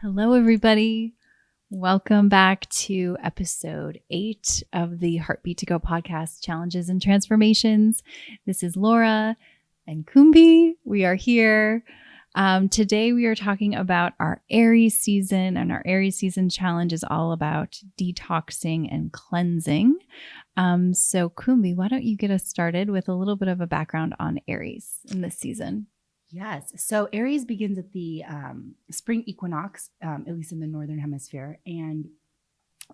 Hello, everybody. Welcome back to episode 8 of the Heartbeat to Go podcast, Challenges and Transformations. This is Laura and Kumbi. We are here. Today, we are talking about our Aries season, and our Aries season challenge is all about detoxing and cleansing. So, Kumbi, why don't you get us started with a little bit of a background on Aries in this season? Yes. So Aries begins at the Spring Equinox, at least in the Northern Hemisphere. And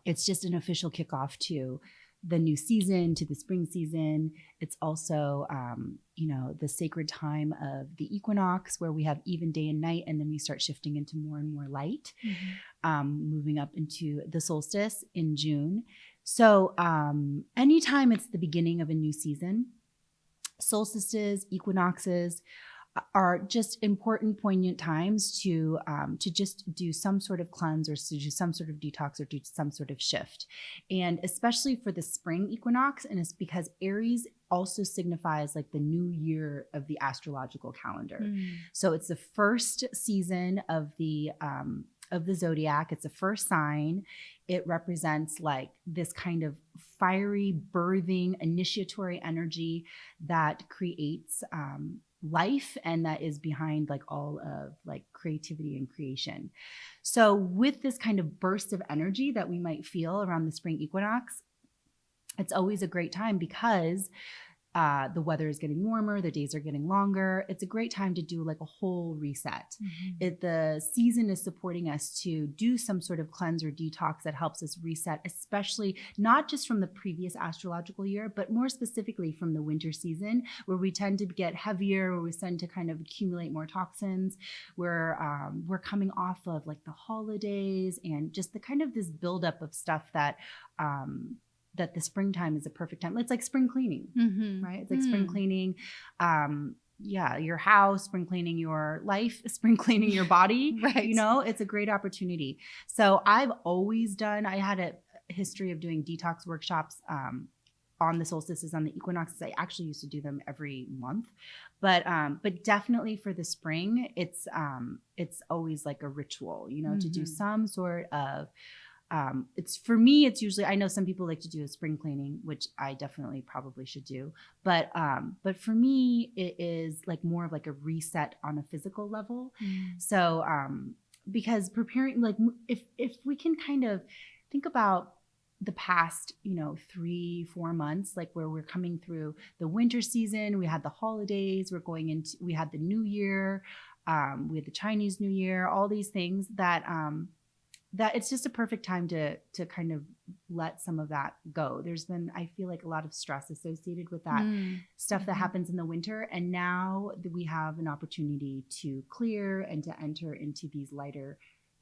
it's just an official kickoff to the new season, to the spring season. It's also, the sacred time of the equinox where we have even day and night, and then we start shifting into more and more light, moving up into the solstice in June. So anytime it's the beginning of a new season, solstices, equinoxes, are just important, poignant times to just do some sort of cleanse or to do some sort of detox or do some sort of shift. And especially for the spring equinox, and it's because Aries also signifies like the new year of the astrological calendar. So it's the first season of the zodiac. It's the first sign. It represents like this kind of fiery, birthing, initiatory energy that creates life, and that is behind like all of like creativity and creation. So with this kind of burst of energy that we might feel around the spring equinox, it's always a great time because the weather is getting warmer, the days are getting longer. It's a great time to do like a whole reset. The season is supporting us to do some sort of cleanse or detox that helps us reset, especially not just from the previous astrological year, but more specifically from the winter season, where we tend to get heavier, where we tend to kind of accumulate more toxins, where we're coming off of like the holidays and just the kind of this buildup of stuff that the springtime is a perfect time. It's like spring cleaning, right? It's like spring cleaning, your house, spring cleaning your life, spring cleaning your body, Right. It's a great opportunity. So I had a history of doing detox workshops on the solstices, on the equinoxes. I actually used to do them every month, but definitely for the spring, it's always like a ritual, to do some sort of, it's usually, I know some people like to do a spring cleaning, which I definitely probably should do. But for me, it is like more of like a reset on a physical level. So, because preparing, like if we can kind of think about the past, 3-4 months, like where we're coming through the winter season, we had the holidays, we had the new year, we had the Chinese New Year, all these things that it's just a perfect time to kind of let some of that go. There's been, I feel like, a lot of stress associated with that stuff that happens in the winter. And now we have an opportunity to clear and to enter into these lighter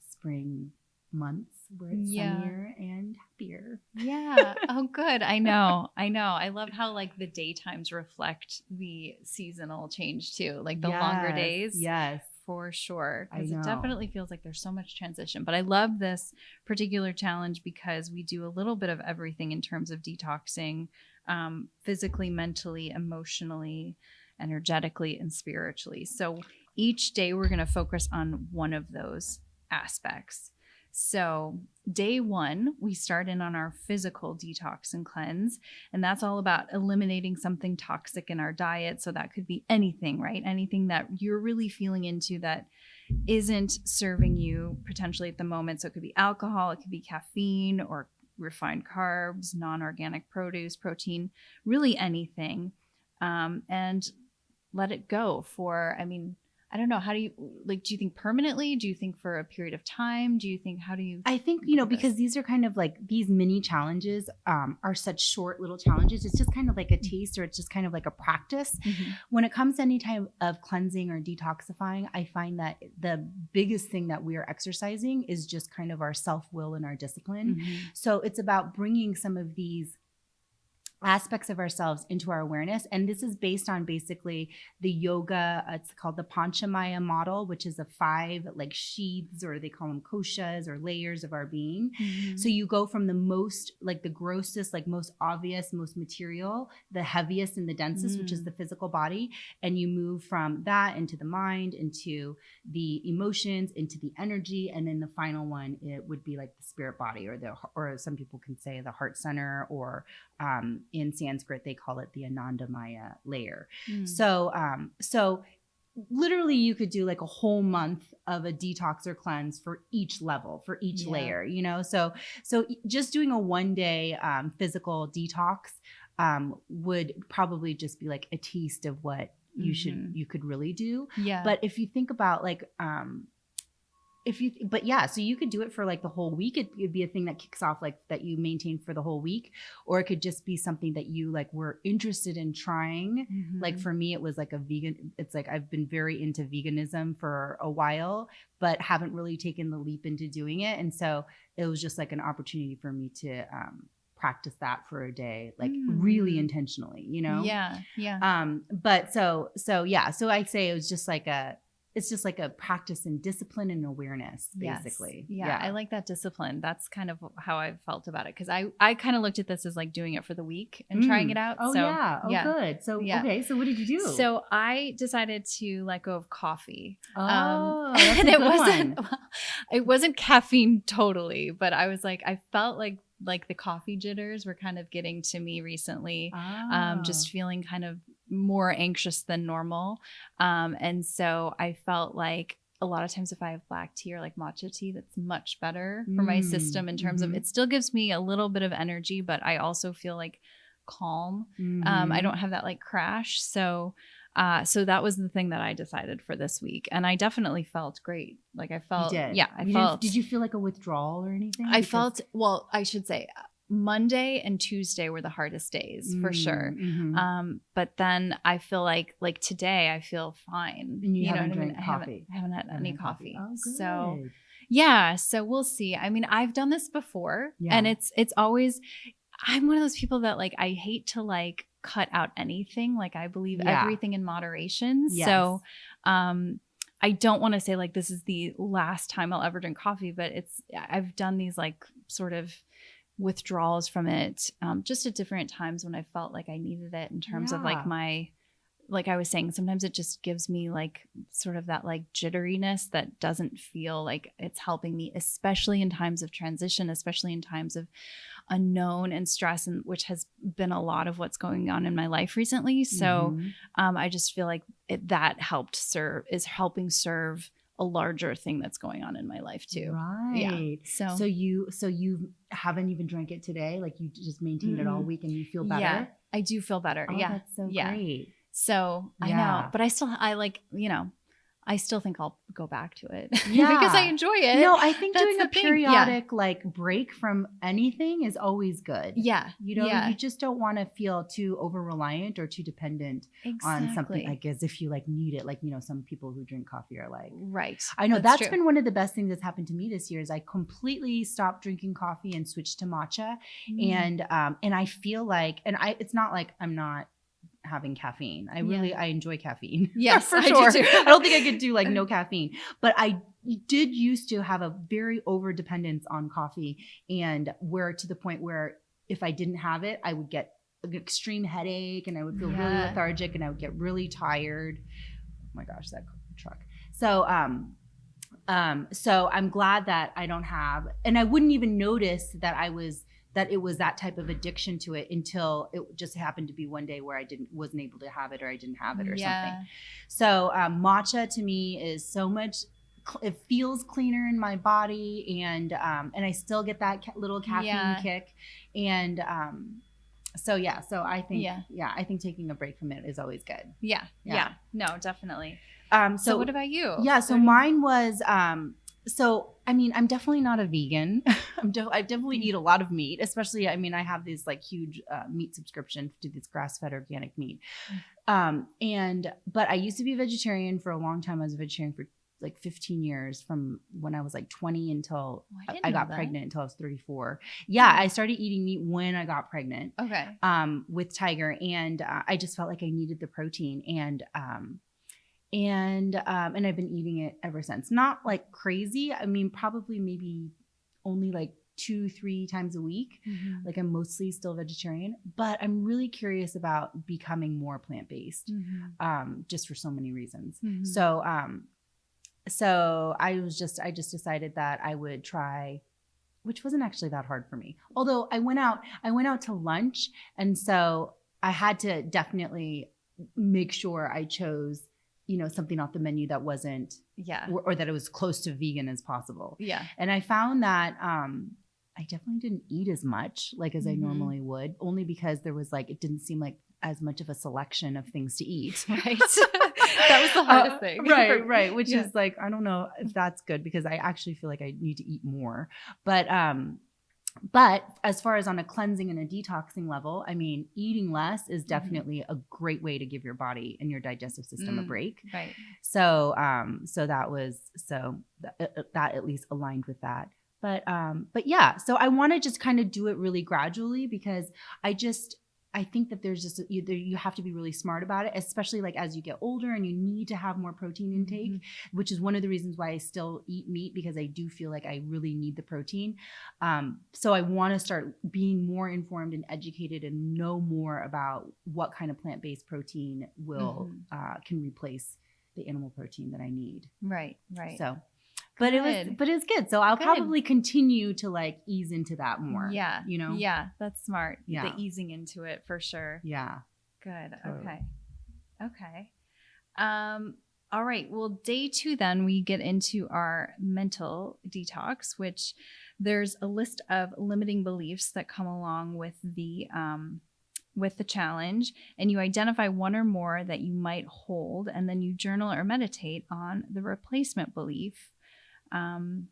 spring months where it's sunnier and happier. Yeah. Oh, good. I know. I love how like the daytimes reflect the seasonal change too, like the longer days. Yes. For sure. Because it definitely feels like there's so much transition. But I love this particular challenge because we do a little bit of everything in terms of detoxing, physically, mentally, emotionally, energetically, and spiritually. So each day we're going to focus on one of those aspects. So day 1, we start in on our physical detox and cleanse. And that's all about eliminating something toxic in our diet. So that could be anything, right? Anything that you're really feeling into that isn't serving you potentially at the moment. So it could be alcohol, it could be caffeine or refined carbs, non-organic produce, protein, really anything. And let it go for, I don't know. How do you do you think permanently? Do you think for a period of time? Do you think, I think, because these are kind of like these mini challenges are such short little challenges. It's just kind of like a taste, or it's just kind of like a practice. When it comes to any type of cleansing or detoxifying, I find that the biggest thing that we are exercising is just kind of our self-will and our discipline. So it's about bringing some of these aspects of ourselves into our awareness. And this is based on basically the yoga, it's called the Panchamaya model, which is the 5 like sheaths, or they call them koshas, or layers of our being. Mm-hmm. So you go from the most, like the grossest, like most obvious, most material, the heaviest and the densest, which is the physical body. And you move from that into the mind, into the emotions, into the energy. And then the final one, it would be like the spirit body, or some people can say the heart center, or in Sanskrit, they call it the Anandamaya layer. So literally you could do like a whole month of a detox or cleanse for each level, for each layer, you know? So just doing a 1-day physical detox would probably just be like a taste of what you could really do. Yeah. But if you think about like, so you could do it for like the whole week. It'd be a thing that kicks off, like that you maintain for the whole week, or it could just be something that you like were interested in trying. Mm-hmm. Like for me, it was like it's like I've been very into veganism for a while, but haven't really taken the leap into doing it. And so it was just like an opportunity for me to practice that for a day, like really intentionally, you know? Yeah. Yeah. But so I say it was just like it's just like a practice in discipline and awareness, basically. Yes. Yeah. I like that discipline. That's kind of how I felt about it. Cause I kind of looked at this as like doing it for the week and trying it out. Oh, so, yeah. Oh, good. So, okay. So what did you do? So I decided to let go of coffee. That's and a good one. it wasn't caffeine totally, but I was like, I felt like the coffee jitters were kind of getting to me recently. Just feeling kind of more anxious than normal. And so I felt like a lot of times if I have black tea or like matcha tea, that's much better for my system in terms of, it still gives me a little bit of energy, but I also feel like calm. I don't have that like crash. So that was the thing that I decided for this week. And I definitely felt great. Like I felt, Did you feel like a withdrawal or anything? Well, I should say Monday and Tuesday were the hardest days for sure. But then I feel like today I feel fine. And you haven't drank coffee. I haven't had any coffee. Oh, good. So we'll see. I mean, I've done this before and it's always, I'm one of those people that like, I hate to like cut out anything. Like I believe everything in moderation. Yes. So, I don't want to say like, this is the last time I'll ever drink coffee, but I've done these like sort of withdrawals from it just at different times when I felt like I needed it in terms of like like I was saying, sometimes it just gives me like sort of that like jitteriness that doesn't feel like it's helping me, especially in times of transition, especially in times of unknown and stress, and which has been a lot of what's going on in my life recently. So I just feel like that is helping serve a larger thing that's going on in my life too. Right. Yeah. So you haven't even drank it today? Like you just maintained it all week and you feel better? Yeah, I do feel better. Oh, that's so great. So I know, but I still think I'll go back to it because I enjoy it. No, I think doing a periodic like break from anything is always good. Yeah. You know, you just don't want to feel too over reliant or too dependent on something, like as if you like need it. Like, you know, some people who drink coffee are like, right. I know that's been one of the best things that's happened to me this year is I completely stopped drinking coffee and switched to matcha. And I feel like, it's not like I'm not having caffeine. I enjoy caffeine. Yes, for sure. I don't think I could do like no caffeine, but I did used to have a very over dependence on coffee, and where to the point where if I didn't have it, I would get an extreme headache and I would feel really lethargic and I would get really tired. Oh my gosh, that truck. So I'm glad that I don't have, and I wouldn't even notice that it was that type of addiction to it until it just happened to be one day where I wasn't able to have it, or I didn't have it or something. So matcha to me is so much, it feels cleaner in my body, and I still get that little caffeine kick. And so I think I think taking a break from it is always good. Yeah. No, definitely. So what about you? Yeah, so mine was so, I mean, I'm definitely not a vegan. I definitely eat a lot of meat, especially, I mean, I have this like huge meat subscription to this grass-fed organic meat. But I used to be a vegetarian for a long time. I was a vegetarian for like 15 years from when I was like 20 until I got pregnant until I was 34. Yeah. I started eating meat when I got pregnant. Okay. With Tiger. And I just felt like I needed the protein and I've been eating it ever since. Not like crazy. I mean, probably maybe only like 2-3 times a week. Mm-hmm. Like I'm mostly still vegetarian, but I'm really curious about becoming more plant-based, just for so many reasons. Mm-hmm. So I just decided that I would try, which wasn't actually that hard for me. Although I went out to lunch. And so I had to definitely make sure I chose, something off the menu that wasn't, or that it was close to vegan as possible. Yeah. And I found that, I definitely didn't eat as much as I normally would, only because there was it didn't seem like as much of a selection of things to eat. Right. That was the hardest thing. Right. Which is I don't know if that's good because I actually feel like I need to eat more. But as far as on a cleansing and a detoxing level, I mean, eating less is definitely a great way to give your body and your digestive system a break. Right. So that at least aligned with that. But yeah, so I want to just kind of do it really gradually because I think that there's just you have to be really smart about it, especially as you get older and you need to have more protein intake, which is one of the reasons why I still eat meat, because I do feel like I really need the protein. So I want to start being more informed and educated and know more about what kind of plant-based protein can replace the animal protein that I need. Right. So. But it was good. So I'll probably continue to ease into that more. Yeah. Yeah, that's smart. Yeah. The easing into it for sure. Yeah. Good. Totally. Okay. All right. Well, day 2, then we get into our mental detox, which there's a list of limiting beliefs that come along with the challenge, and you identify one or more that you might hold, and then you journal or meditate on the replacement belief. And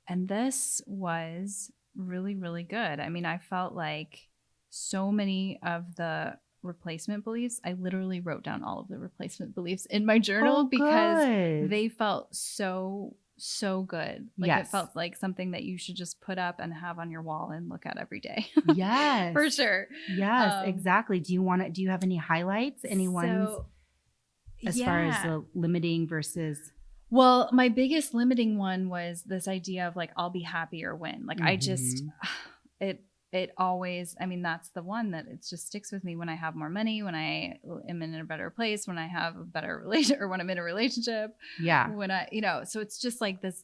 this was really, really good. I mean, I felt like so many of the replacement beliefs, I literally wrote down all of the replacement beliefs in my journal because they felt so good. It felt like something that you should just put up and have on your wall and look at every day. Yes. For sure. Yes, exactly. Do you have any highlights? Any ones as far as the limiting versus... Well, my biggest limiting one was this idea of I'll be happier when I just, it always, I mean, that's the one that it just sticks with me when I have more money, when I am in a better place, when I have a better relation, or when I'm in a relationship. Yeah. When I, so it's just this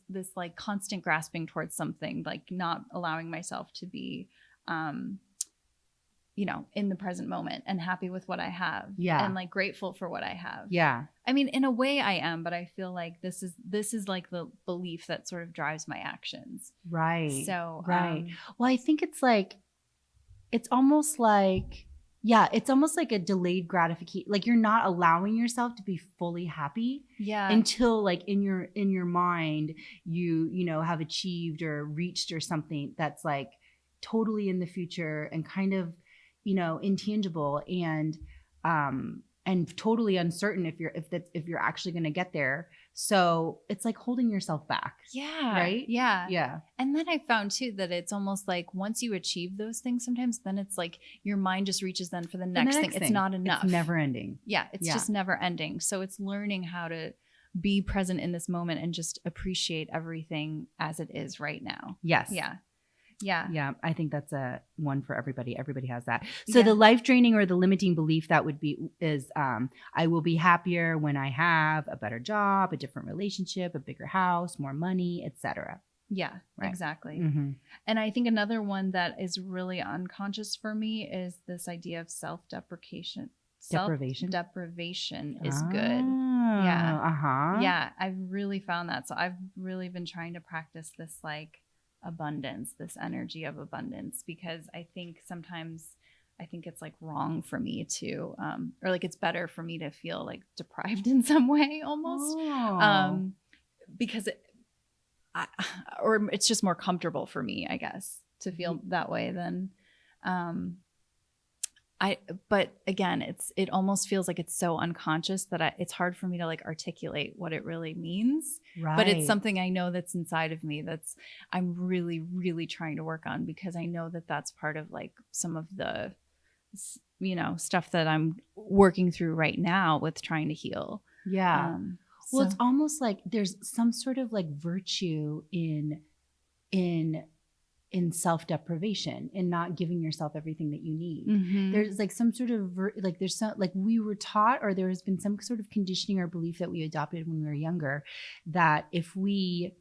constant grasping towards something, not allowing myself to be, in the present moment and happy with what I have. Yeah. And grateful for what I have. Yeah. I mean, in a way I am, but I feel like this is the belief that sort of drives my actions. Right. So, right. Well, I think it's almost like a delayed gratification. You're not allowing yourself to be fully happy. Yeah. Until in your mind, you have achieved or reached or something that's totally in the future and kind of, intangible and totally uncertain if you're actually going to get there. So it's holding yourself back. Yeah. Right. Yeah. Yeah. And then I found too that it's almost once you achieve those things, sometimes then it's your mind just reaches then for the next thing. It's not enough. It's never ending. Yeah. It's just never ending. So it's learning how to be present in this moment and just appreciate everything as it is right now. Yes. Yeah. Yeah. Yeah. I think that's a one for everybody. Everybody has that. So the life draining or the limiting belief that would be is I will be happier when I have a better job, a different relationship, a bigger house, more money, etc. Yeah, right. Exactly. Mm-hmm. And I think another one that is really unconscious for me is this idea of self-deprecation. Self-deprivation is good. Yeah. Uh-huh. Yeah. I've really found that. So I've really been trying to practice this abundance, this energy of abundance, because I think sometimes it's wrong for me to, or it's better for me to feel deprived in some way almost, because or it's just more comfortable for me, I guess, to feel that way than, But again, it almost feels like it's so unconscious that it's hard for me to like articulate what it really means. Right. But it's something I know that's inside of me I'm really, really trying to work on, because I know that that's part of like some of the, stuff that I'm working through right now with trying to heal. Yeah. Well, it's almost like there's some sort of like virtue in self-deprivation and not giving yourself everything that you need. Mm-hmm. There's like some sort of there's some, like we were taught, or there has been some sort of conditioning or belief that we adopted when we were younger, that if we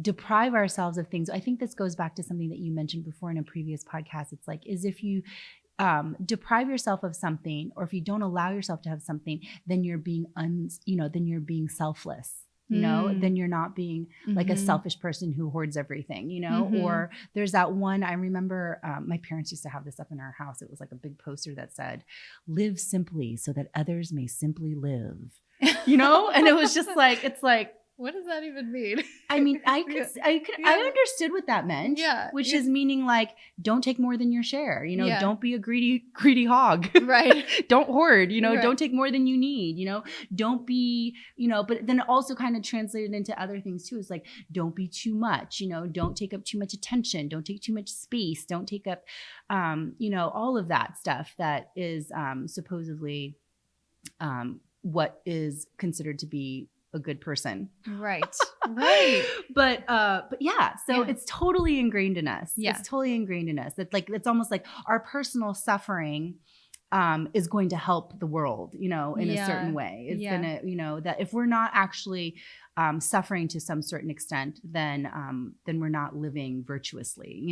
deprive ourselves of things, I think this goes back to something that you mentioned before in a previous podcast. It's like, is if you deprive yourself of something, or if you don't allow yourself to have something, then you're being then you're being selfless. Then you're not being like a selfish person who hoards everything, or there's that one, I remember my parents used to have this up in our house. It was like a big poster that said, "Live simply so that others may simply live," and it was just like, it's like, what does that even mean? I mean, I understood what that meant. Yeah. Which is meaning like, don't take more than your share. Don't be a greedy hog. Right. Don't hoard, Right. Don't take more than you need, Don't be, but then it also kind of translated into other things too. It's like, don't be too much, don't take up too much attention. Don't take too much space. Don't take up, all of that stuff that is supposedly what is considered to be a good person. Right. Right. But yeah, so it's totally ingrained in us. Yeah. It's totally ingrained in us. That like, it's almost like our personal suffering is going to help the world, in a certain way. It's gonna, that if we're not actually suffering to some certain extent, then we're not living virtuously,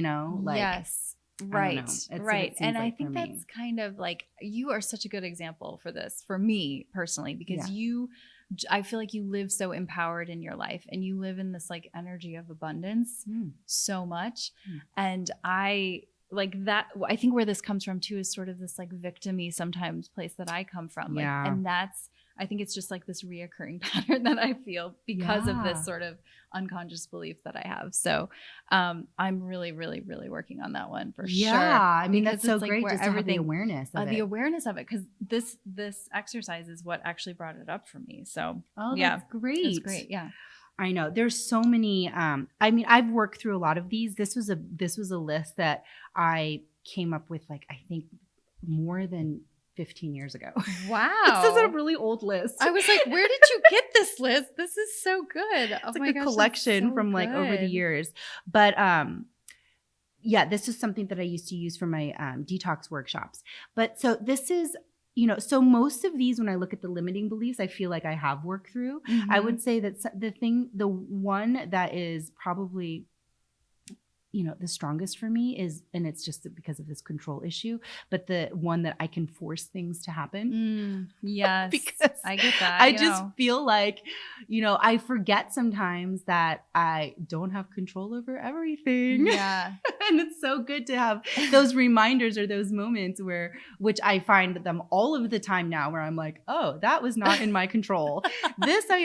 like. Yes. Right. Right. And like I think that's kind of like, you are such a good example for this, for me personally, because I feel like you live so empowered in your life, and you live in this like energy of abundance so much. And I like that. I think where this comes from too is sort of this like victim-y sometimes place that I come from. Like, and I think it's just like this reoccurring pattern that I feel because of this sort of unconscious belief that I have. So I'm really, really, really working on that one for sure. Yeah, I mean, because that's so like great just to have the awareness of it. The awareness of it, because this exercise is what actually brought it up for me. So that's great. It's great. Yeah. I know there's so many. I mean, I've worked through a lot of these. This was a list that I came up with, like, I think more than 15 years ago. Wow. This is a really old list. I was like, where did you get this list? This is so good. It's like a collection from like over the years. But this is something that I used to use for my detox workshops. But so this is, so most of these, when I look at the limiting beliefs, I feel like I have worked through. I would say that the one that is probably the strongest for me is, and it's just because of this control issue, but the one that I can force things to happen. Yes. Because I get that. I just feel like, I forget sometimes that I don't have control over everything. Yeah. And it's so good to have those reminders or those moments which I find them all of the time now, where I'm like, oh, that was not in my control. This I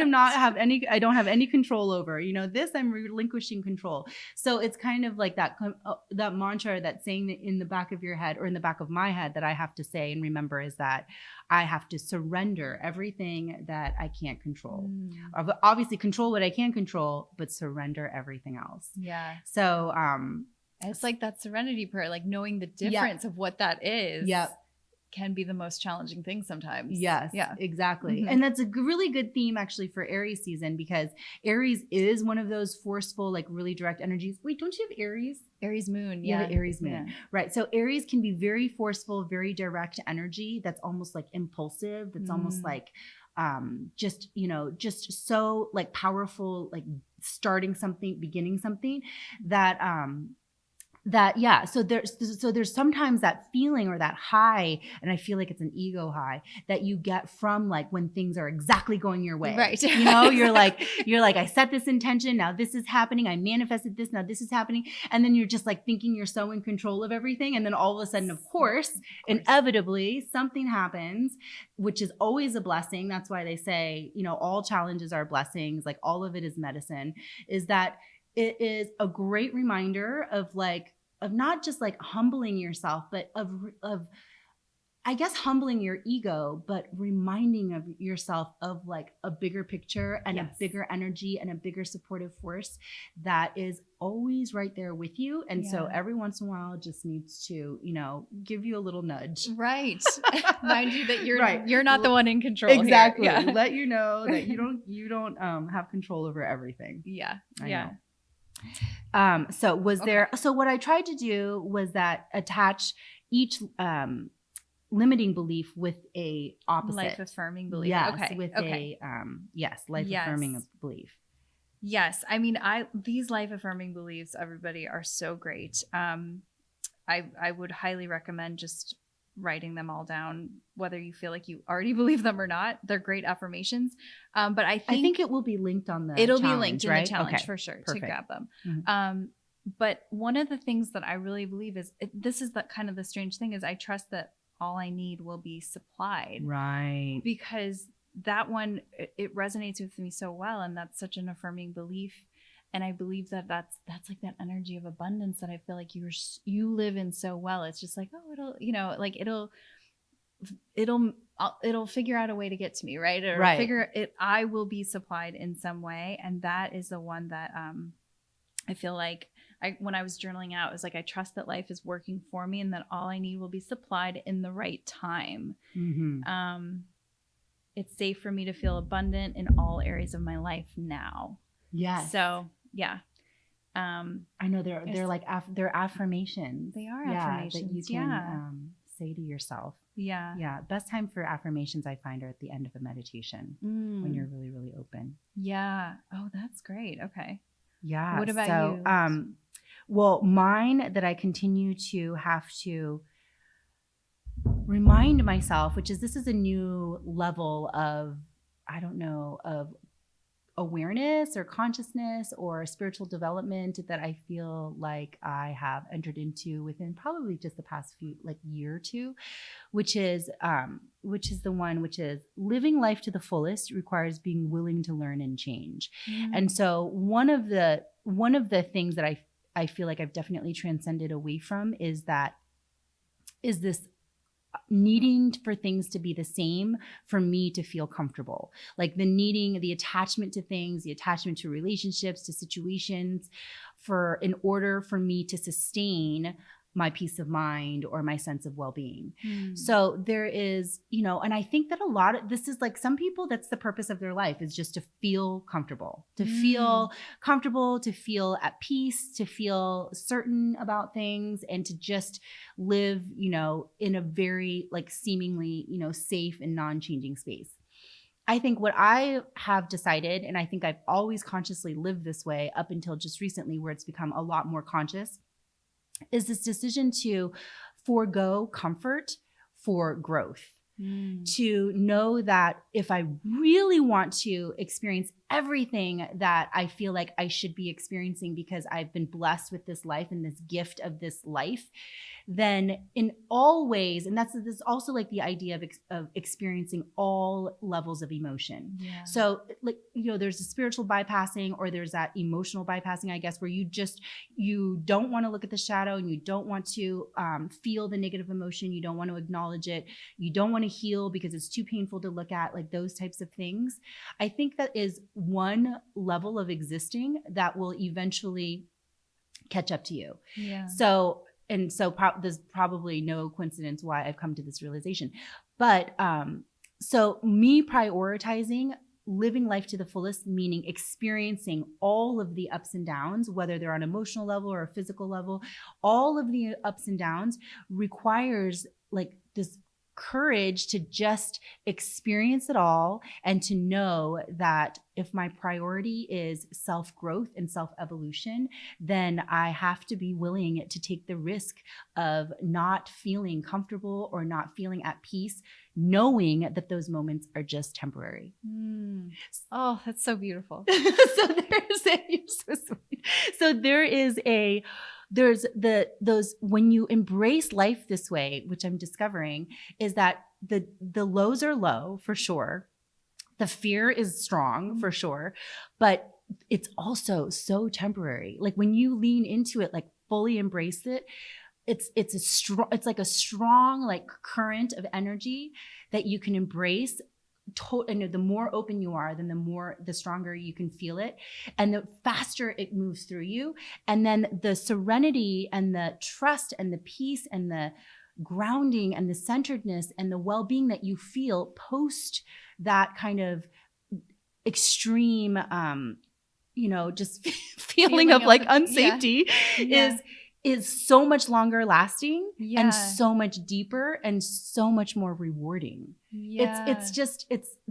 don't have any control over, this I'm relinquishing control. So it's kind of like that mantra, that saying that in the back of your head, or in the back of my head, that I have to say and remember, is that I have to surrender everything that I can't control. Obviously control what I can control, but surrender everything else. Yeah. So it's like that serenity prayer, like knowing the difference of what that is. Yep. Can be the most challenging thing sometimes. Yes, yeah, exactly. And that's a really good theme actually for Aries season, because Aries is one of those forceful, like really direct energies. Wait, don't you have Aries? Aries moon. Yeah, Aries moon. Right. So Aries can be very forceful, very direct energy. That's almost like impulsive. That's almost like just so like powerful, like starting something, beginning something so there's sometimes that feeling or that high, and I feel like it's an ego high that you get from like when things are exactly going your way. Right. You're like, I set this intention, now this is happening. I manifested this, now this is happening. And then you're just like thinking you're so in control of everything. And then all of a sudden, of course, inevitably something happens, which is always a blessing. That's why they say, all challenges are blessings. Like all of it is medicine, is that it is a great reminder of not just like humbling yourself, but of I guess humbling your ego, but reminding of yourself of like a bigger picture and a bigger energy and a bigger supportive force that is always right there with you. And so every once in a while just needs to, give you a little nudge. Right. Mind you that you're not the one in control. Exactly. Here. Yeah. Let you know that you don't have control over everything. Yeah. I know. So what I tried to do was that attach each limiting belief with a opposite life affirming belief. Yes, okay. with a life affirming belief. Yes. I mean, these life affirming beliefs, everybody, are so great. I would highly recommend just writing them all down, whether you feel like you already believe them or not. They're great affirmations. But I think it will be linked on the it'll challenge, be linked right? in the challenge Okay. for sure. Perfect. To grab them. Mm-hmm. But one of the things that I really believe is this is the kind of the strange thing is I trust that all I need will be supplied. Right. Because that one, it resonates with me so well. And that's such an affirming belief. And I believe that that's like that energy of abundance that I feel like you live in so well. It's just like, oh, it'll figure out a way to get to me. Right. Or I will be supplied in some way. And that is the one that, I feel like when I was journaling out, it was like, I trust that life is working for me and that all I need will be supplied in the right time. Mm-hmm. It's safe for me to feel abundant in all areas of my life now. Yes. So, yeah. I know they're like they're affirmations. They are affirmations. That you can say to yourself. Yeah. Yeah. Best time for affirmations I find are at the end of a meditation when you're really, really open. Yeah. Oh, that's great. Okay. Yeah. What about you? Well, mine that I continue to have to remind myself, this is a new level of, of awareness or consciousness or spiritual development that I feel like I have entered into within probably just the past year or two, which is living life to the fullest requires being willing to learn and change. And so one of the things that I feel like I've definitely transcended away from is this needing for things to be the same for me to feel comfortable, like the attachment to things, the attachment to relationships, to situations, in order for me to sustain my peace of mind or my sense of well-being. So there is, and I think that this is like some people, that's the purpose of their life, is just to feel comfortable, to feel at peace, to feel certain about things, and to just live, in a very seemingly, safe and non-changing space. I think what I have decided, and I think I've always consciously lived this way up until just recently, where it's become a lot more conscious, is this decision to forego comfort for growth. To know that if I really want to experience everything that I feel like I should be experiencing because I've been blessed with this life and this gift of this life, then in all ways, and this is also like the idea of experiencing all levels of emotion. Yeah. So there's a spiritual bypassing, or there's that emotional bypassing, I guess, where you don't want to look at the shadow and you don't want to feel the negative emotion. You don't want to acknowledge it. You don't want to heal because it's too painful to look at, like those types of things. I think that is one level of existing that will eventually catch up to you. Yeah. So there's probably no coincidence why I've come to this realization. But so me prioritizing living life to the fullest, meaning experiencing all of the ups and downs, whether they're on an emotional level or a physical level, all of the ups and downs requires this courage to just experience it all, and to know that if my priority is self-growth and self-evolution, then I have to be willing to take the risk of not feeling comfortable or not feeling at peace, knowing that those moments are just temporary. Oh, that's so beautiful. You're so sweet. So there's when you embrace life this way, which I'm discovering, is that the lows are low for sure. The fear is strong for sure, but it's also so temporary. Like when you lean into it, fully embrace it, it's like a strong like current of energy that you can embrace. And the more open you are, then the stronger you can feel it, and the faster it moves through you. And then the serenity and the trust and the peace and the grounding and the centeredness and the well-being that you feel post that kind of extreme just feeling of like unsafety is so much longer lasting and so much deeper and so much more rewarding. It's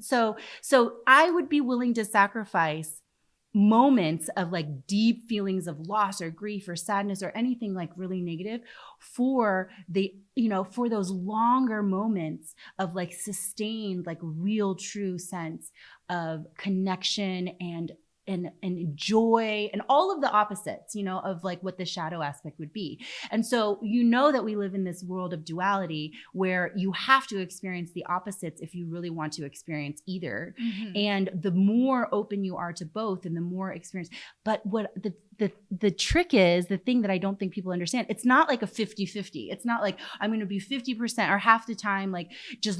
so I would be willing to sacrifice moments of like deep feelings of loss or grief or sadness or anything like really negative for for those longer moments of like sustained, like real true sense of connection and joy and all of the opposites, of like what the shadow aspect would be. And so, that we live in this world of duality where you have to experience the opposites if you really want to experience either. Mm-hmm. And the more open you are to both and the more experience. But what the trick is, the thing that I don't think people understand, it's not like a 50-50. It's not like I'm going to be 50% or half the time, like just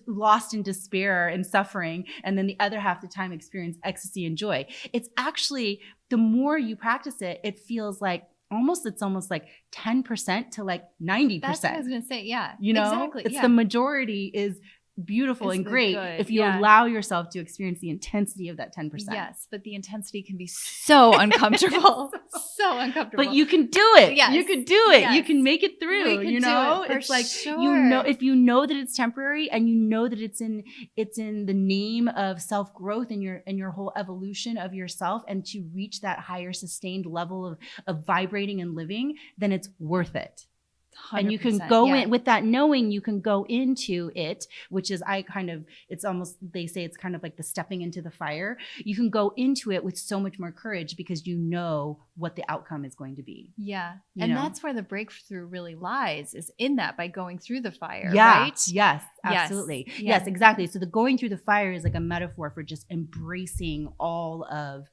lost in despair and suffering. And then the other half the time experience ecstasy and joy. It's actually, the more you practice it, it feels like it's almost like 10% to like 90%. That's what I was going to say. Yeah, exactly. It's the majority is beautiful and great if you allow yourself to experience the intensity of that 10%. Yes, but the intensity can be so uncomfortable. So uncomfortable. But you can do it. Yes. You can do it. Yes. You can make it through. It's like if you know that it's temporary and you know that it's in the name of self-growth and your whole evolution of yourself, and to reach that higher sustained level of vibrating and living, then it's worth it. 100%, and you can go in with that knowing, you can go into it, which is it's almost, they say it's kind of like the stepping into the fire. You can go into it with so much more courage because you know what the outcome is going to be. Yeah. That's where the breakthrough really lies, is in that, by going through the fire, right? Yes, absolutely. Yes, exactly. So the going through the fire is like a metaphor for just embracing all of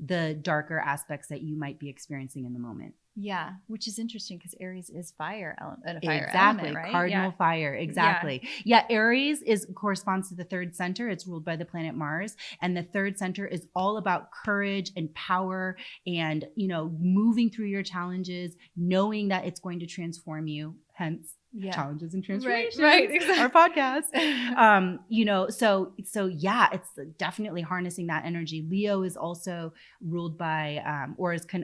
the darker aspects that you might be experiencing in the moment. Yeah, which is interesting because Aries is fire element, right? Cardinal fire, exactly. Yeah, Aries corresponds to the third center. It's ruled by the planet Mars, and the third center is all about courage and power, and moving through your challenges, knowing that it's going to transform you. Hence, challenges and transformations. Right, exactly. Our podcast. So it's definitely harnessing that energy. Leo is also ruled by,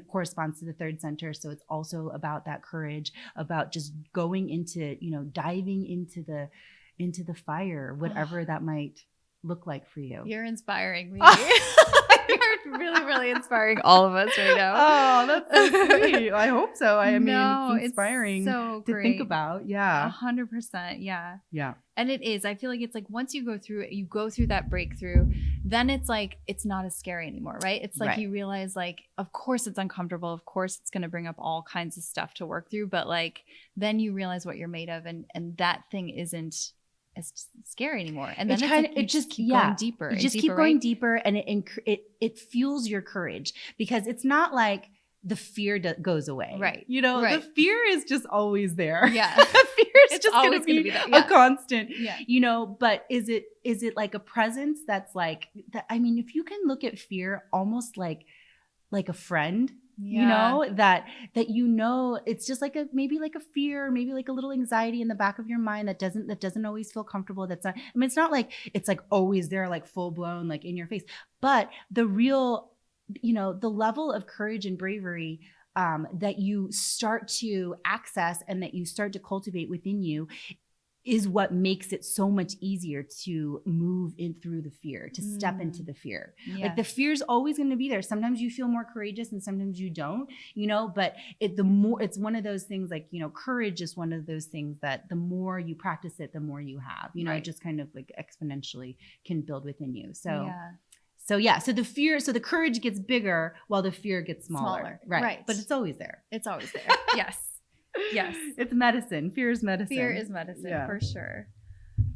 corresponds to the third center. So it's also about that courage, about just going into, diving into the fire, whatever that might look like for you. You're inspiring me. You're really, really inspiring all of us right now. Oh, that's so sweet. I hope so. It's inspiring to think about. Yeah. 100%. Yeah. Yeah. And it is. I feel like it's like once you go through it, you go through that breakthrough, then it's like, it's not as scary anymore, right? It's like you realize, like, of course it's uncomfortable. Of course it's going to bring up all kinds of stuff to work through. But like, then you realize what you're made of, and that thing isn't as scary anymore. And then it just keep going deeper. You just keep going deeper, and it fuels your courage, because it's not like the fear goes away. Right. The fear is just always there. Yeah. The fear is just going to be a constant, but is it like a presence that's like that? I mean, if you can look at fear almost like a friend, that it's just like maybe like a fear, maybe like a little anxiety in the back of your mind that doesn't always feel comfortable. That's not, I mean, it's not like it's like always there, like full blown, like in your face, but the real, the level of courage and bravery that you start to access and that you start to cultivate within you is what makes it so much easier to move in through the fear, to step into the fear. Yeah. Like the fear is always going to be there. Sometimes you feel more courageous and sometimes you don't, but it's one of those things, like, courage is one of those things that the more you practice it, the more you have, it just kind of like exponentially can build within you. So the courage gets bigger while the fear gets smaller. Right. But it's always there. It's always there. Yes. Yes. It's medicine. Fear is medicine. Fear is medicine, for sure.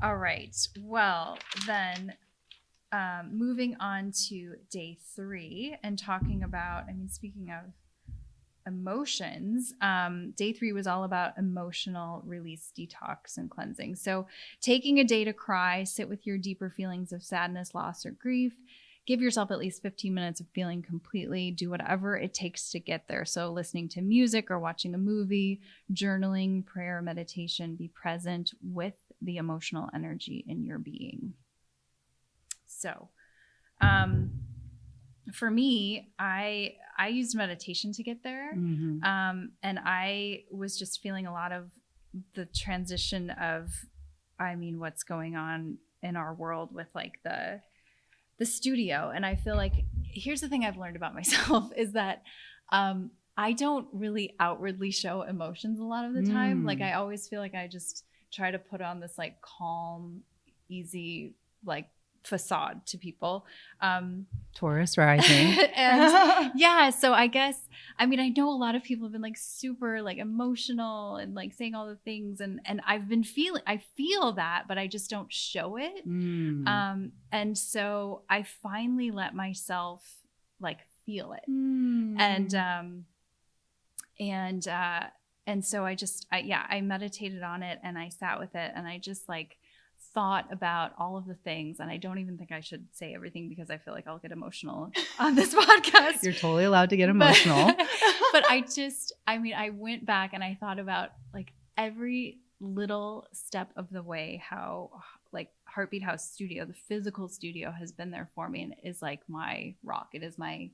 All right. Well, then moving on to day 3 and talking about, speaking of emotions, day 3 was all about emotional release, detox, and cleansing. So taking a day to cry, sit with your deeper feelings of sadness, loss, or grief. Give yourself at least 15 minutes of feeling completely. Do whatever it takes to get there. So listening to music or watching a movie, journaling, prayer, meditation. Be present with the emotional energy in your being. So for me, I used meditation to get there. Mm-hmm. And I was just feeling a lot of the transition of, what's going on in our world with like the studio. And I feel like here's the thing I've learned about myself is that I don't really outwardly show emotions a lot of the time. Like I always feel like I just try to put on this like calm, easy, like facade to people. Taurus rising. And yeah, so I guess, I know a lot of people have been like super like emotional and like saying all the things and I feel that, but I just don't show it. And so I finally let myself like feel it. And so I meditated on it and I sat with it and I just like thought about all of the things, and I don't even think I should say everything because I feel like I'll get emotional on this podcast. You're totally allowed to get emotional. But I went back and I thought about like every little step of the way, how like Heartbeat House Studio, the physical studio, has been there for me and is like my rock. It is my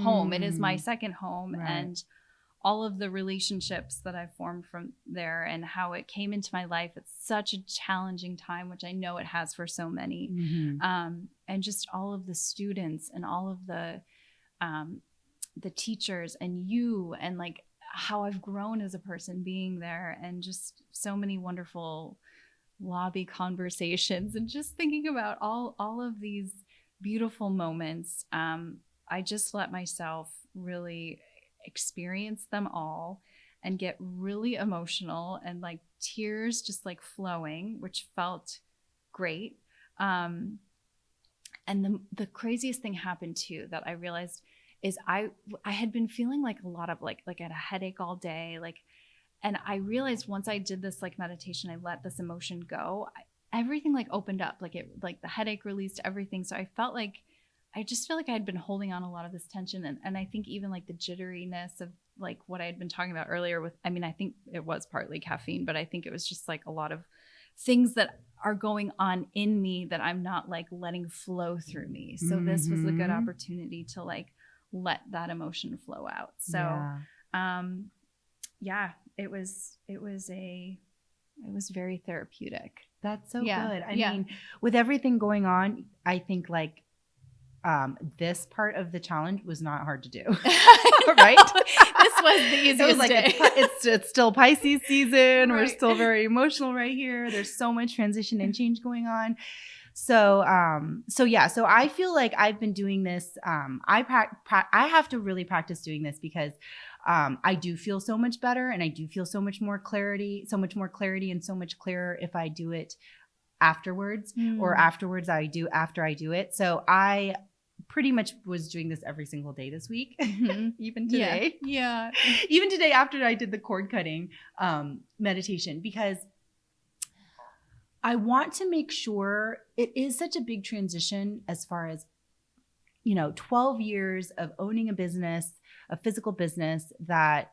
home. It is my second home. Right. And all of the relationships that I've formed from there and how it came into my life at such a challenging time, which I know it has for so many. And just all of the students and all of the teachers and you, and like how I've grown as a person being there, and just so many wonderful lobby conversations and just thinking about all of these beautiful moments. I just let myself really experience them all and get really emotional and like tears just like flowing, which felt great. And the craziest thing happened too that I realized is I had been feeling like a lot of like I had a headache all day, and I realized once I did this like meditation, I let this emotion go, everything like opened up, like the headache released everything. So I just feel like I had been holding on a lot of this tension. And I think even like the jitteriness of like what I had been talking about earlier with, I think it was partly caffeine, but I think it was just like a lot of things that are going on in me that I'm not like letting flow through me. So this was a good opportunity to like let that emotion flow out. So, it was very therapeutic. That's so good. I mean, with everything going on, I think like, this part of the challenge was not hard to do, right? This was the easiest day. It's still Pisces season. Right. We're still very emotional right here. There's so much transition and change going on. So I feel like I've been doing this. I have to really practice doing this because I do feel so much better and I do feel so much more clarity and so much clearer if I do it afterwards or after I do it. So I pretty much was doing this every single day this week, even today. Yeah. Even today after I did the cord cutting meditation, because I want to make sure it is such a big transition as far as, 12 years of owning a business, a physical business that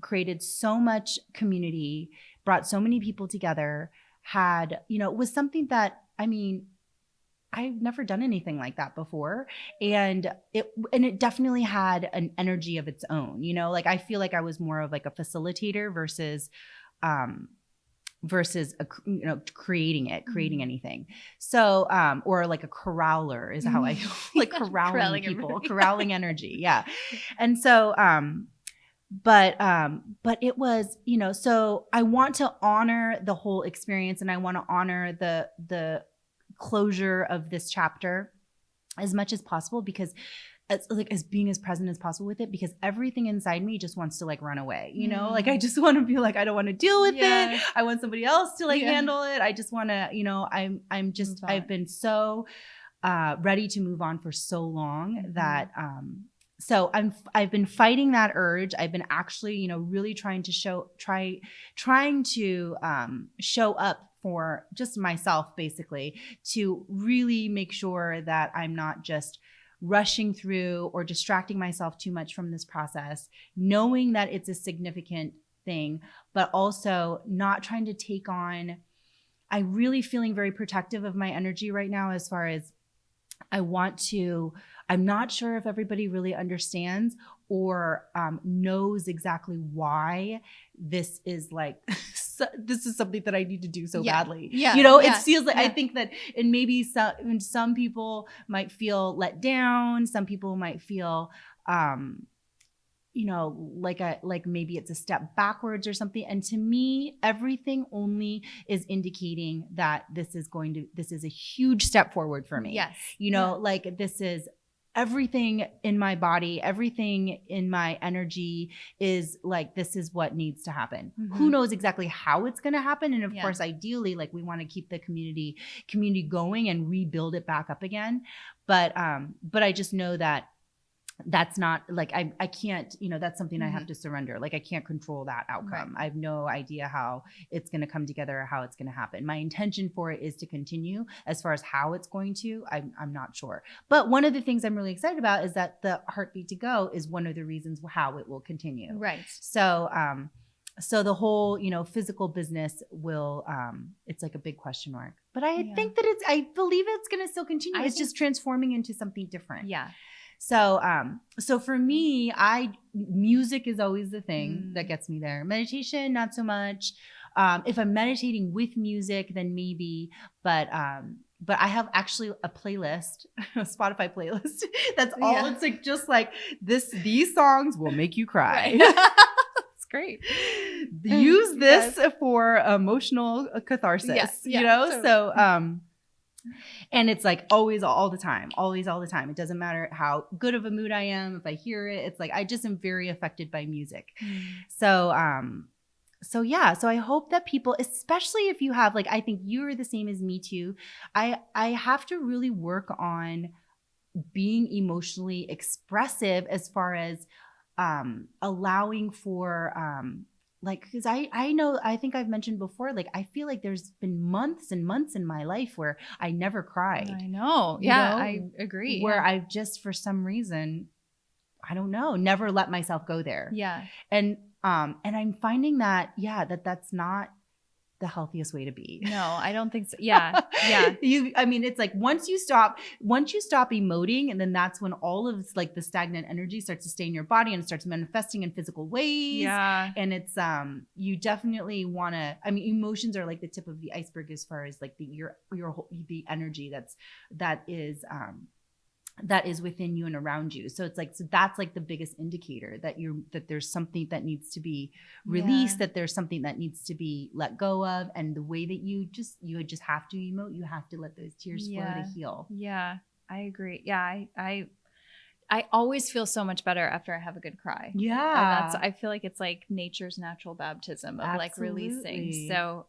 created so much community, brought so many people together, was something that, I've never done anything like that before. And it definitely had an energy of its own, I feel like I was more of like a facilitator versus creating anything. So, or like a corraller is how I like corralling people, corralling energy. Yeah. And so, but it was, so I want to honor the whole experience and I want to honor the closure of this chapter as much as possible, because as being as present as possible with it, because everything inside me just wants to like run away, I just want to be like, I don't want to deal with it. I want somebody else to like handle it. I just want to, I've been so ready to move on for so long that I've been fighting that urge. I've been actually, really trying to show up for just myself, basically, to really make sure that I'm not just rushing through or distracting myself too much from this process, knowing that it's a significant thing, but also not trying to take on. I'm really feeling very protective of my energy right now, as far as I'm not sure if everybody really understands or knows exactly why this is like, this is something that I need to do so badly. Yeah. It feels like, I think that, and maybe some people might feel let down. Some people might feel, like maybe it's a step backwards or something. And to me, everything only is indicating that this is a huge step forward for me. Yes. Like this is everything in my body, everything in my energy is like, this is what needs to happen. Mm-hmm. Who knows exactly how it's going to happen. And of course, ideally, like we want to keep the community going and rebuild it back up again. But I just know that that's not like, I can't, that's something I have to surrender. Like I can't control that outcome. Right. I have no idea how it's going to come together or how it's going to happen. My intention for it is to continue. As far as how it's going to, I'm not sure. But one of the things I'm really excited about is that the Heartbeat to Go is one of the reasons how it will continue. Right. So the whole, physical business will, it's like a big question mark, but I think that I believe it's going to still continue. It's just transforming into something different. Yeah. So for me, music is always the thing that gets me there. Meditation, not so much. If I'm meditating with music, then maybe, but I have actually a playlist, a Spotify playlist. That's all. It's like, just like these songs will make you cry. Right. That's great. Use this for emotional catharsis, Totally. So, and it's like always, all the time. It doesn't matter how good of a mood I am. If I hear it, it's like, I just am very affected by music. So I hope that people, especially if you have, like, I think you're the same as me too. I have to really work on being emotionally expressive, as far as allowing for, because I think I've mentioned before, like, I feel like there's been months and months in my life where I never cried. I know. Yeah, I agree. Where I've just, for some reason, I don't know, never let myself go there. Yeah. And I'm finding that, that's not the healthiest way to be. No, I don't think so. Yeah. Yeah. It's like once you stop emoting, and then that's when all of like the stagnant energy starts to stay in your body and it starts manifesting in physical ways. Yeah. And it's, you definitely want to, emotions are like the tip of the iceberg, as far as like the energy that is within you and around you. So it's like, that's like the biggest indicator that there's something that needs to be released, that there's something that needs to be let go of. And the way that you just have to emote, you have to let those tears flow to heal. Yeah, I agree. Yeah. I always feel so much better after I have a good cry. Yeah. And I feel like it's like nature's natural baptism of like releasing. So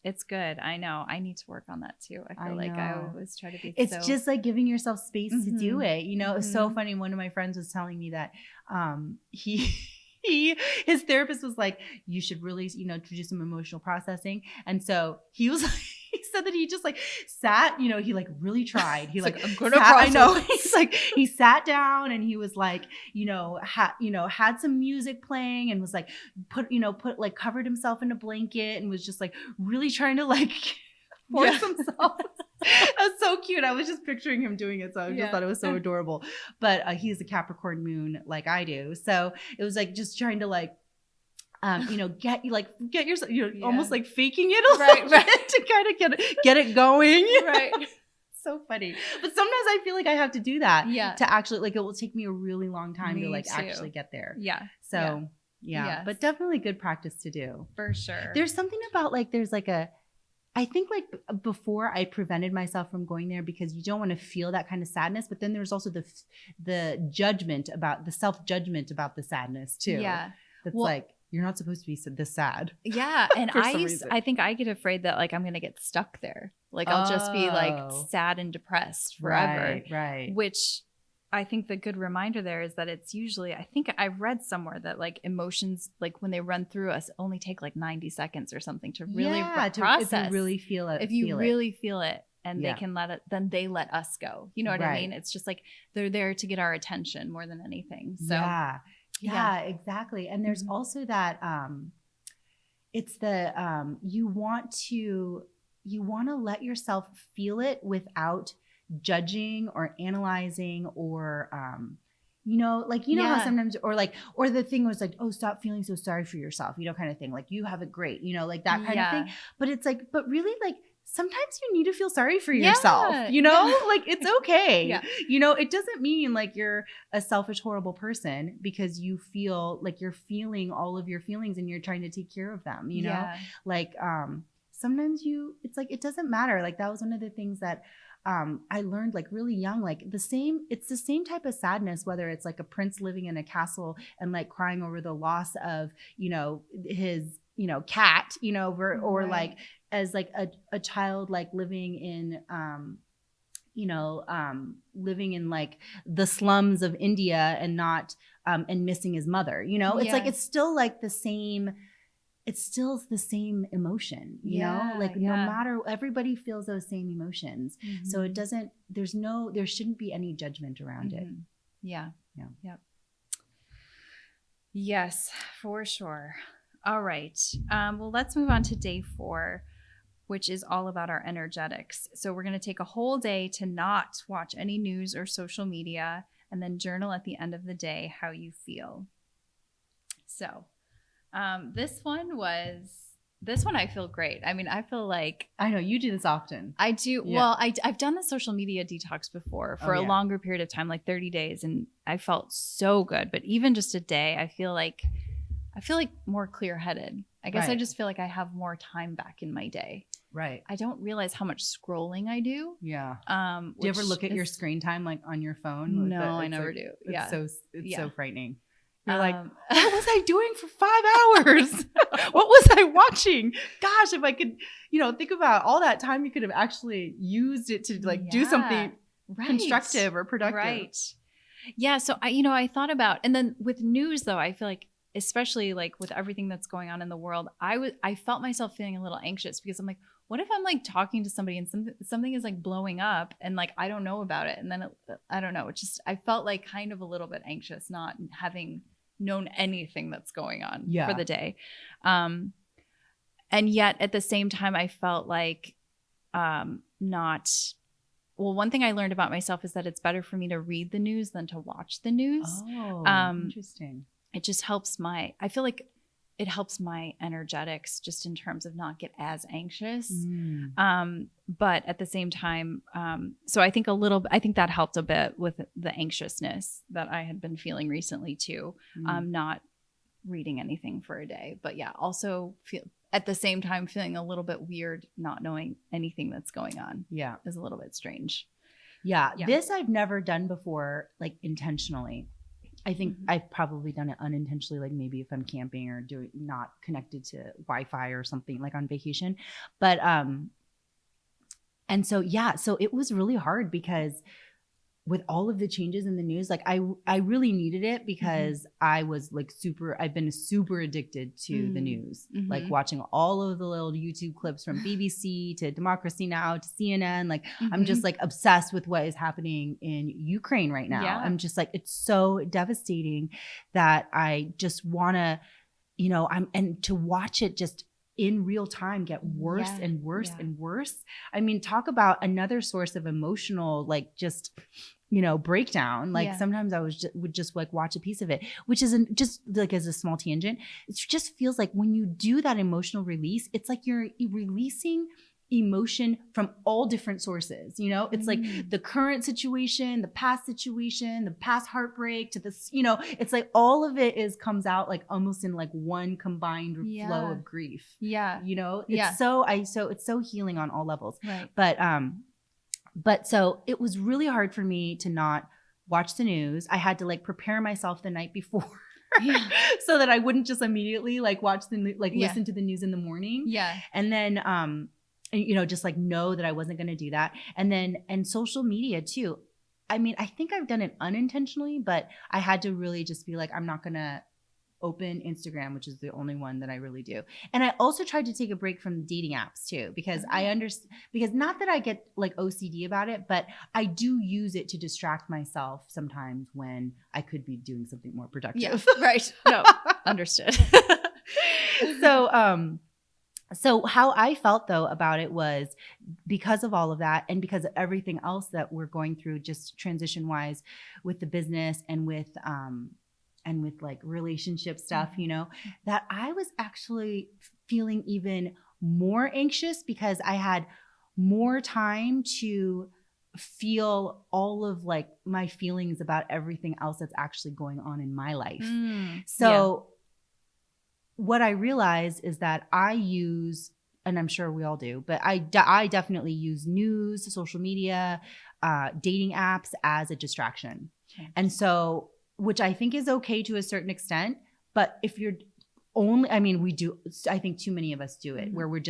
it's good. I know. I need to work on that too. I feel like I always try to be It's just like giving yourself space to do it. It's so funny. One of my friends was telling me that his therapist was like, you should really, do some emotional processing. And so he was like, he said that he just like sat, he like really tried. He like, I'm gonna process. I know. He's like, he sat down and he was like, had some music playing and was like, covered himself in a blanket and was just like really trying to like force himself. That was so cute. I was just picturing him doing it. So I just thought it was so adorable. But he's a Capricorn moon like I do. So it was like just trying to like, get yourself, almost like faking it a little bit to kind of get it going. Right. So funny. But sometimes I feel like I have to do that to actually, like, it will take me a really long time to like actually get there. Yeah. So yeah, but definitely good practice to do. For sure. There's something about like, there's like I think like before I prevented myself from going there because you don't want to feel that kind of sadness. But then there's also the self-judgment about the sadness too. Yeah. That's like, you're not supposed to be this sad. Yeah. And I think I get afraid that like I'm going to get stuck there. Like I'll just be like sad and depressed forever. Right. Which I think the good reminder there is that it's usually, I think I read somewhere that like emotions, like when they run through us, only take like 90 seconds or something to really process. If you really feel it. If you really feel it and Yeah. they can let it, then they let us go. You know what I Right. mean? It's just like they're there to get our attention more than anything. So yeah, exactly. And there's Mhm. also that it's the you want to let yourself feel it without judging or analyzing or like how Yeah. sometimes or the thing was like, oh, stop feeling so sorry for yourself, kind of thing, like you have it great, like that kind of thing. But it's like, but really, like sometimes you need to feel sorry for yourself, like it's okay. Yeah. It doesn't mean like you're a selfish, horrible person because you feel like you're feeling all of your feelings and you're trying to take care of them, like sometimes it's like, it doesn't matter. Like that was one of the things that I learned like really young, like it's the same type of sadness, whether it's like a prince living in a castle and like crying over the loss of, his, cat, or like as like a child, like living in, living in like the slums of India and not, and missing his mother, it's like, it's still like the same. It's still the same emotion, like no matter, everybody feels those same emotions. Mm-hmm. So it doesn't, there shouldn't be any judgment around it. Yeah. Yep. Yes, for sure. All right. Well, let's move on to day 4, which is all about our energetics. So we're going to take a whole day to not watch any news or social media and then journal at the end of the day how you feel. So this one I feel great. I mean, I feel like I know you do this often. I do. Yeah. Well, I've done the social media detox before for a longer period of time, like 30 days. And I felt so good. But even just a day, I feel like more clear headed. I guess I just feel like I have more time back in my day. Right. I don't realize how much scrolling I do. Yeah. Do you ever look at your screen time like on your phone? No, I never do. Yeah. It's so frightening. You're like, what was I doing for 5 hours? What was I watching? Gosh, if I could, think about all that time you could have actually used it to like do something constructive or productive. Right. Yeah. So I thought about, and then with news though, I feel like, especially like with everything that's going on in the world, I felt myself feeling a little anxious because I'm like, what if I'm like talking to somebody and something is like blowing up and like I don't know about it, and then I don't know. It's just I felt like kind of a little bit anxious, not having known anything that's going on for the day, and yet at the same time I felt like not. Well, one thing I learned about myself is that it's better for me to read the news than to watch the news. Oh, interesting. It just helps I feel like it helps my energetics just in terms of not get as anxious. But at the same time, so I think that helped a bit with the anxiousness that I had been feeling recently too. Not reading anything for a day, but yeah, also at the same time feeling a little bit weird, not knowing anything that's going on. Yeah. Is a little bit strange. Yeah. This I've never done before, like intentionally. I think I've probably done it unintentionally, like maybe if I'm camping or not connected to Wi-Fi or something, like on vacation. But, and so, so it was really hard because with all of the changes in the news, like I really needed it because I was like I've been super addicted to the news, like watching all of the little YouTube clips from BBC to Democracy Now! To CNN. Like I'm just like obsessed with what is happening in Ukraine right now. I'm just like, it's so devastating that I just want to, and to watch it just in real time get worse and worse and worse. I mean, talk about another source of emotional, like just, breakdown. Like sometimes I would just like watch a piece of it, which isn't just like as a small tangent. It just feels like when you do that emotional release, it's like you're releasing emotion from all different sources. It's like the current situation, the past situation, the past heartbreak to this, it's like all of it comes out like almost in like one combined flow of grief. It's so it's so healing on all levels. Right. But so it was really hard for me to not watch the news. I had to like prepare myself the night before so that I wouldn't just immediately like watch listen to the news in the morning. And then, just like know that I wasn't going to do that. And then, and social media too. I mean, I think I've done it unintentionally, but I had to really just be like, I'm not going to open Instagram, which is the only one that I really do. And I also tried to take a break from dating apps too, because I understand, because not that I get like OCD about it, but I do use it to distract myself sometimes when I could be doing something more productive. Yeah, right. No, understood. So how I felt though about it was because of all of that and because of everything else that we're going through, just transition wise with the business and with like relationship stuff, you know, that I was actually feeling even more anxious because I had more time to feel all of like my feelings about everything else that's actually going on in my life. So what I realized is that I use, and I'm sure we all do, but I definitely use news, social media, dating apps as a distraction. And so, which I think is okay to a certain extent, but if you're only, I mean, we do, I think too many of us do it where we're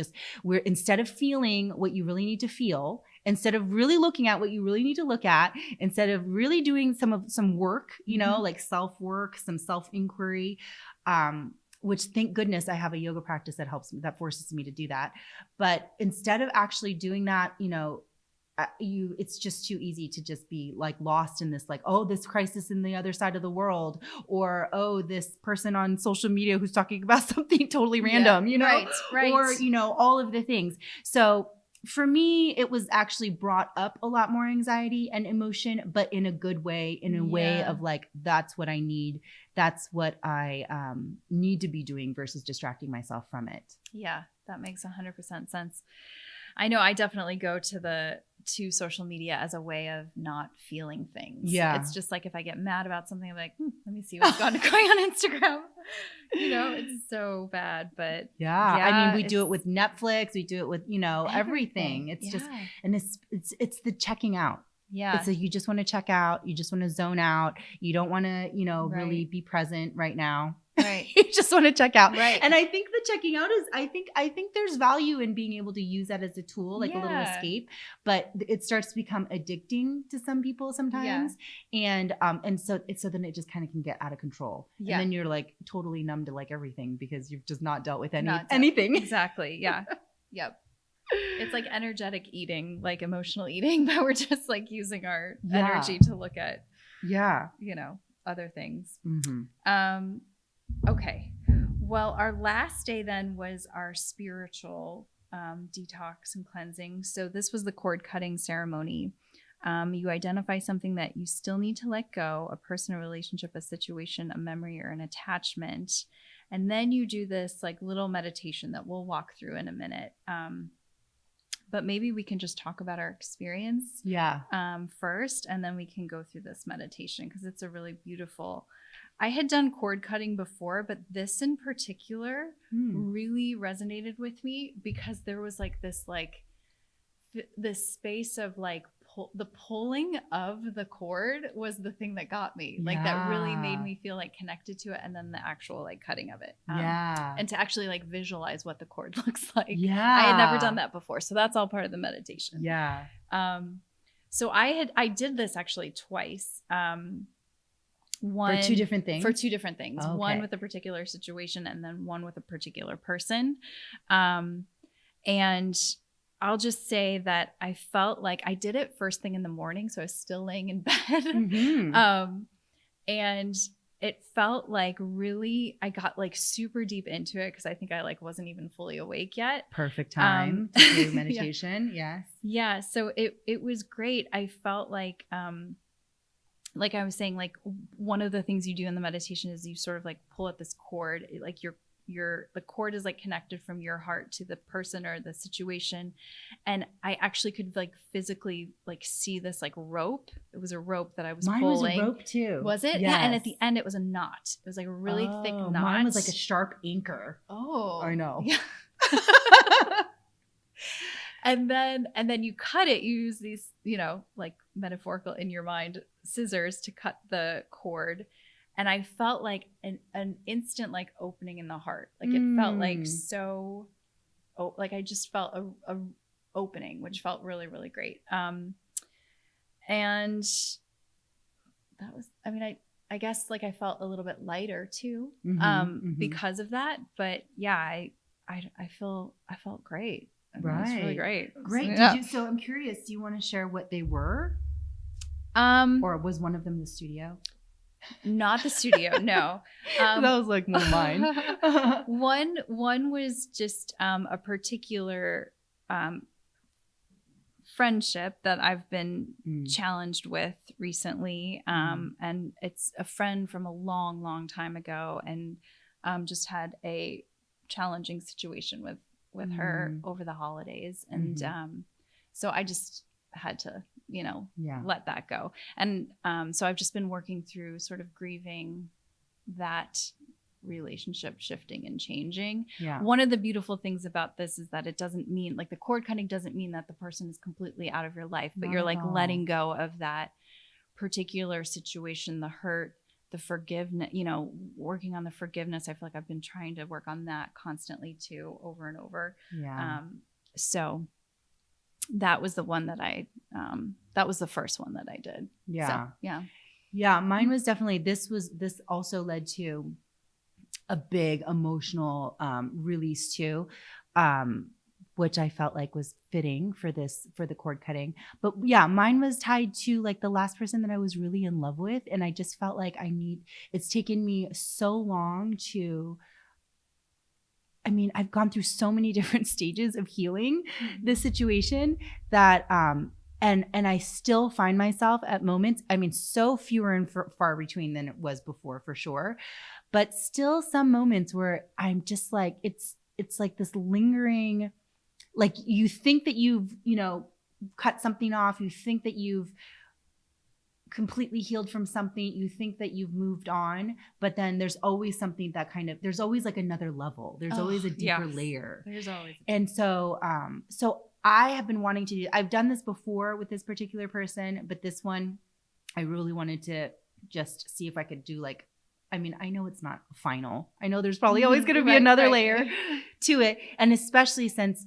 instead of feeling what you really need to feel, instead of really looking at what you really need to look at, instead of really doing some work, you know, like self-work, some self-inquiry, which thank goodness I have a yoga practice that helps me, that forces me to do that. But instead of actually doing that, you know, it's just too easy to just be like lost in this, like, oh, this crisis in the other side of the world, or, oh, this person on social media who's talking about something totally random, you know, right. Or, you know, all of the things. So for me, it was actually brought up a lot more anxiety and emotion, but in a good way, in a way of like, that's what I need. That's what I need to be doing versus distracting myself from it. Yeah, that makes 100% sense. I know I definitely go to social media as a way of not feeling things. Yeah. It's just like if I get mad about something, I'm like, let me see what's going on Instagram. You know, it's so bad, but I mean, we do it with Netflix, we do it with, you know, everything. It's just, Yeah. and it's the checking out. Yeah. It's you just want to check out. You just want to zone out. You don't want to, you know, really be present right now. Right. You just want to check out. Right. And I think the checking out is, I think there's value in being able to use that as a tool, like a little escape, but it starts to become addicting to some people sometimes. And so then it just kind of can get out of control. Yeah. And then you're like totally numb to like everything because you've just not dealt with anything. Exactly. Yeah. Yep. It's like energetic eating, like emotional eating, but we're just like using our energy to look at, you know, other things. Okay. Well, our last day then was our spiritual detox and cleansing. So this was the cord cutting ceremony. You identify something that you still need to let go, a person, a relationship, a situation, a memory, or an attachment. And then you do this like little meditation that we'll walk through in a minute. But maybe we can just talk about our experience first, and then we can go through this meditation because it's a really beautiful. I had done cord cutting before, but this in particular really resonated with me because there was like this space of like the pulling of the cord was the thing that got me. Like that really made me feel like connected to it, and then the actual like cutting of it. And to actually like visualize what the cord looks like. I had never done that before, so that's all part of the meditation. So I did this actually twice. One for two different things. Oh, okay. One with a particular situation, and then one with a particular person. And I'll just say that I felt like I did it first thing in the morning, so I was still laying in bed. And it felt like really, I got like super deep into it because I think I like wasn't even fully awake yet. Perfect time to do meditation. Yes. Yeah. So it was great. I felt like I was saying, like one of the things you do in the meditation is you sort of like pull at this cord, like the cord is like connected from your heart to the person or the situation. And I actually could like physically like see this like rope. It was a rope that I was pulling. Mine was a rope too. Was it? Yes. Yeah. And at the end it was a knot. It was like a really thick knot. Mine was like a sharp anchor. Oh, I know. Yeah. And then you cut it. You use these, you know, like metaphorical in your mind scissors to cut the cord. And I felt like an instant like opening in the heart. Like it felt like so, like I just felt a opening, which felt really, really great. And that was, I mean, I guess like I felt a little bit lighter too, Mm-hmm. because of that. But yeah, I felt great. I mean, it was really great. Great. So, yeah. So I'm curious, do you want to share what they were? Or was one of them the studio? Not the studio, no. That was like one of mine. One was just a particular friendship that I've been challenged with recently. And it's a friend from a long, long time ago, and just had a challenging situation with her over the holidays. And so I just had to, let that go. And so I've just been working through sort of grieving that relationship shifting and changing. Yeah. One of the beautiful things about this is that it doesn't mean, like, the cord cutting doesn't mean that the person is completely out of your life, but you're like letting go of that particular situation, the hurt, the forgiveness, working on the forgiveness. I feel like I've been trying to work on that constantly too, over and over. Yeah. So that was the one that that was the first one that I did. Yeah. So, yeah. Yeah. Mine was definitely, this also led to a big emotional release too, which I felt like was fitting for the cord cutting. But yeah, mine was tied to like the last person that I was really in love with. And I just felt like it's taken me so long I've gone through so many different stages of healing this situation that, and I still find myself at moments, so fewer and far between than it was before, for sure. But still some moments where I'm just like, it's like this lingering, like you think that you've, cut something off. You think that you've completely healed from something. You think that you've moved on, but then there's always something that there's always like another level. There's always a deeper layer. There's always. And so, so I have been wanting to I've done this before with this particular person, but this one, I really wanted to just see if I could do I know it's not final. I know there's probably always going to be another layer to it. And especially since,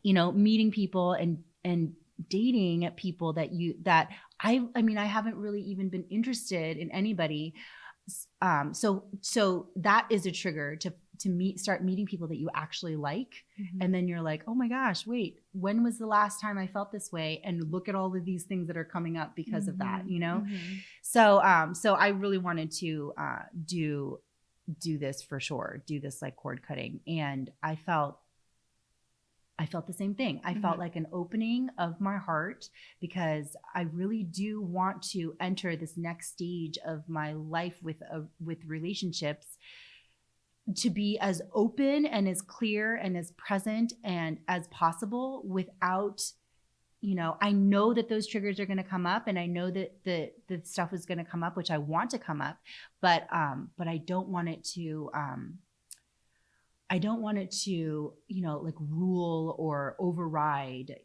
meeting people and dating at people that I haven't really even been interested in anybody. So that is a trigger to start meeting people that you actually like. And then you're like, oh my gosh, wait, when was the last time I felt this way? And look at all of these things that are coming up because of that, So, so I really wanted to, do this for sure, do this like cord cutting. And I felt the same thing. I felt like an opening of my heart, because I really do want to enter this next stage of my life with relationships, to be as open and as clear and as present and as possible without, I know that those triggers are going to come up, and I know that the stuff is going to come up, which I want to come up, but I don't want it to, like rule or override,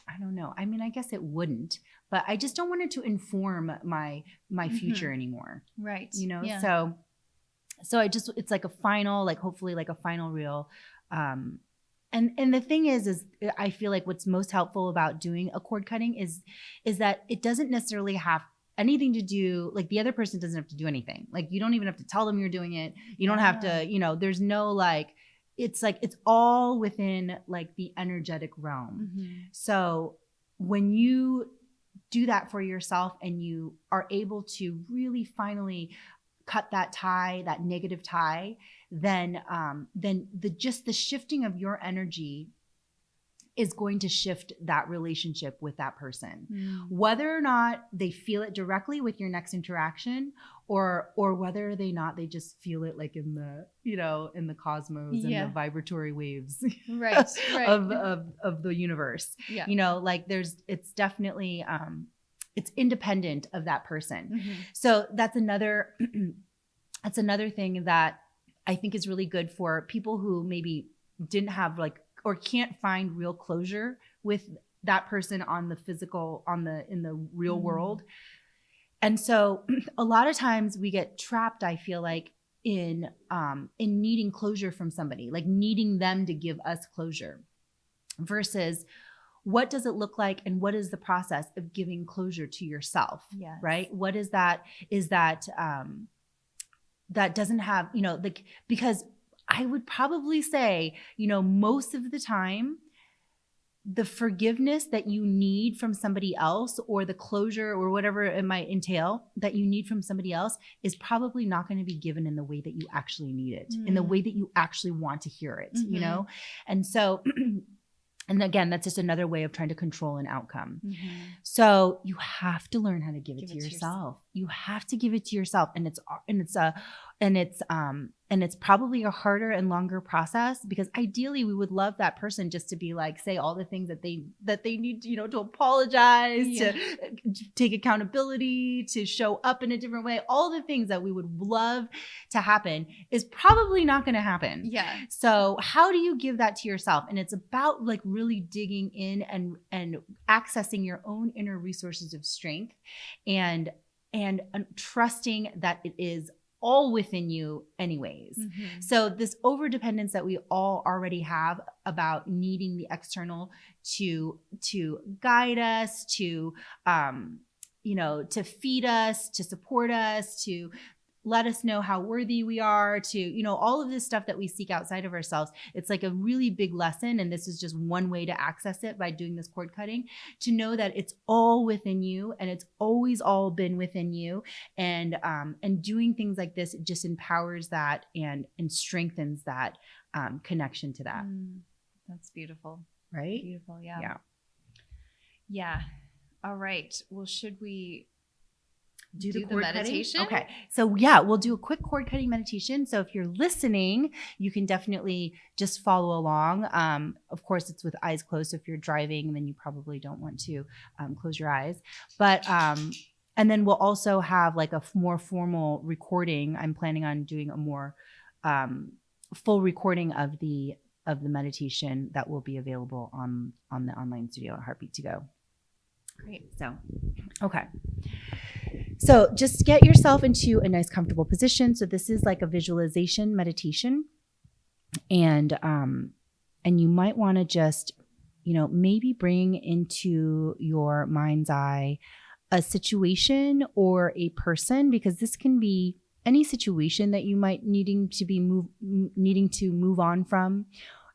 I don't know. I guess it wouldn't, but I just don't want it to inform my future anymore. Right. Yeah. So it's like a final, like hopefully like a final reel. And the thing is I feel like what's most helpful about doing a cord cutting is that it doesn't necessarily have anything to do, like the other person doesn't have to do anything. Like you don't even have to tell them you're doing it. You don't have to, there's no it's all within like the energetic realm. So when you do that for yourself and you are able to really finally cut that tie, that negative tie, then the shifting of your energy is going to shift that relationship with that person, whether or not they feel it directly with your next interaction, or whether they just feel it like in the, in the cosmos and the vibratory waves right. of the universe. Yeah. It's definitely, it's independent of that person. So that's another thing that I think is really good for people who maybe didn't have or can't find real closure with that person on the physical, in the real world. And so a lot of times we get trapped, I feel like, in needing closure from somebody, like needing them to give us closure, versus what does it look like, and what is the process of giving closure to yourself? Yes. Right? What is that? Is that that doesn't have, like, because I would probably say, most of the time, the forgiveness that you need from somebody else, or the closure or whatever it might entail that you need from somebody else, is probably not going to be given in the way that you actually need it, in the way that you actually want to hear it, And so, and again, that's just another way of trying to control an outcome. So you have to learn how to give it to yourself. You have to give it to yourself. And it's probably a harder and longer process, because ideally we would love that person just to be like, say all the things that they need, to apologize, to take accountability, to show up in a different way. All the things that we would love to happen is probably not going to happen. Yeah. So how do you give that to yourself? And it's about like really digging in and accessing your own inner resources of strength, and trusting that it is all within you anyways. So this overdependence that we all already have about needing the external to guide us, to feed us, to support us, to let us know how worthy we are, to, all of this stuff that we seek outside of ourselves. It's like a really big lesson. And this is just one way to access it, by doing this cord cutting, to know that it's all within you, and it's always all been within you. And doing things like this just empowers that and strengthens that connection to that. That's beautiful. Right? Beautiful. Yeah. Yeah. All right. Well, should we do the meditation? Okay. So yeah, we'll do a quick cord cutting meditation. So if you're listening, you can definitely just follow along. Of course, it's with eyes closed. So if you're driving, then you probably don't want to close your eyes. But and then we'll also have like a more formal recording. I'm planning on doing a more full recording of the meditation that will be available on the online studio at Heartbeat to Go. Great. So, okay. So just get yourself into a nice, comfortable position. So this is like a visualization meditation. And you might want to just, maybe bring into your mind's eye a situation or a person, because this can be any situation that you might needing to move on from,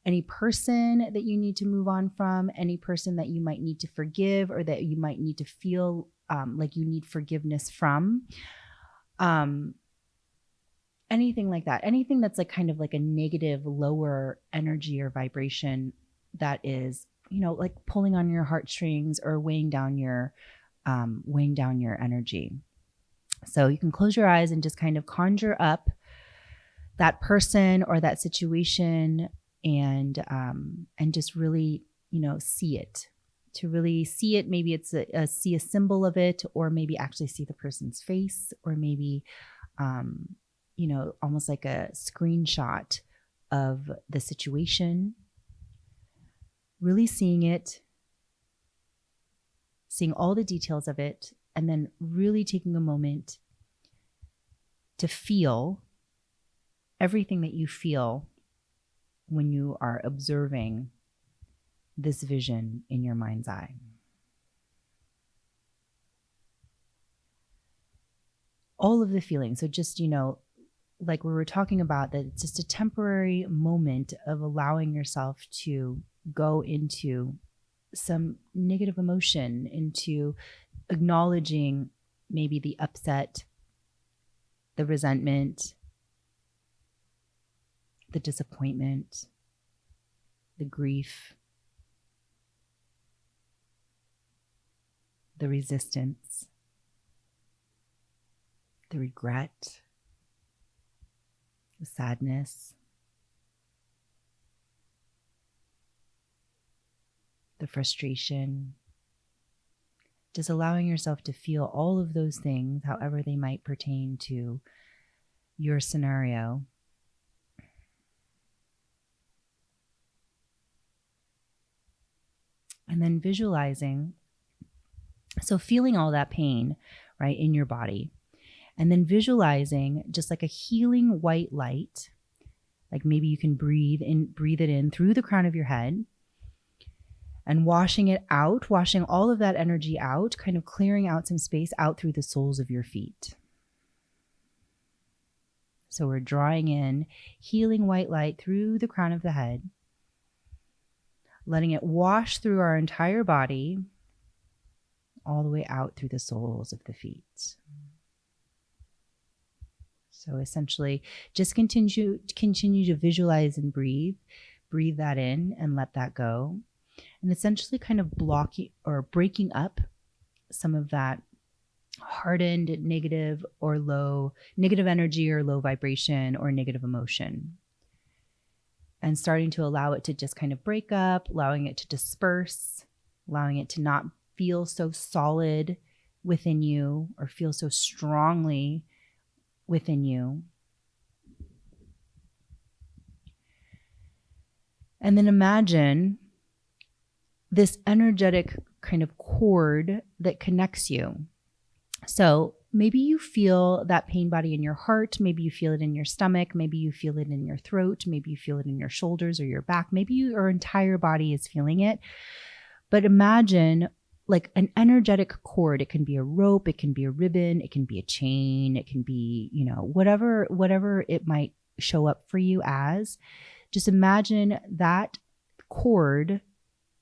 any person that you need to move on from, any person that you might need to forgive, or that you might need to feel like you need forgiveness from, anything like that, anything that's like kind of like a negative, lower energy or vibration that is, like pulling on your heartstrings or weighing down your energy. So you can close your eyes and just kind of conjure up that person or that situation, and just really, see it. To really see it, maybe it's see a symbol of it, or maybe actually see the person's face, or maybe, almost like a screenshot of the situation. Really seeing it, seeing all the details of it, and then really taking a moment to feel everything that you feel when you are observing this vision in your mind's eye. All of the feelings. So just, like we were talking about, that it's just a temporary moment of allowing yourself to go into some negative emotion, into acknowledging maybe the upset, the resentment, the disappointment, the grief, the resistance, the regret, the sadness, the frustration. Just allowing yourself to feel all of those things, however they might pertain to your scenario. And then visualizing, so feeling all that pain, right, in your body. And then visualizing just like a healing white light, like maybe you can breathe it in through the crown of your head. and washing it out, washing all of that energy out, kind of clearing out some space out through the soles of your feet. So we're drawing in healing white light through the crown of the head, letting it wash through our entire body, all the way out through the soles of the feet. So essentially, just continue to visualize and breathe that in and let that go. And essentially kind of blocking or breaking up some of that hardened negative energy or low vibration or negative emotion. And starting to allow it to just kind of break up, allowing it to disperse, allowing it to not feel so solid within you or feel so strongly within you. And then imagine this energetic kind of cord that connects you. So maybe you feel that pain body in your heart. Maybe you feel it in your stomach. Maybe you feel it in your throat. Maybe you feel it in your shoulders or your back. Maybe your entire body is feeling it. But imagine like an energetic cord. It can be a rope. It can be a ribbon. It can be a chain. It can be, whatever it might show up for you as. Just imagine that cord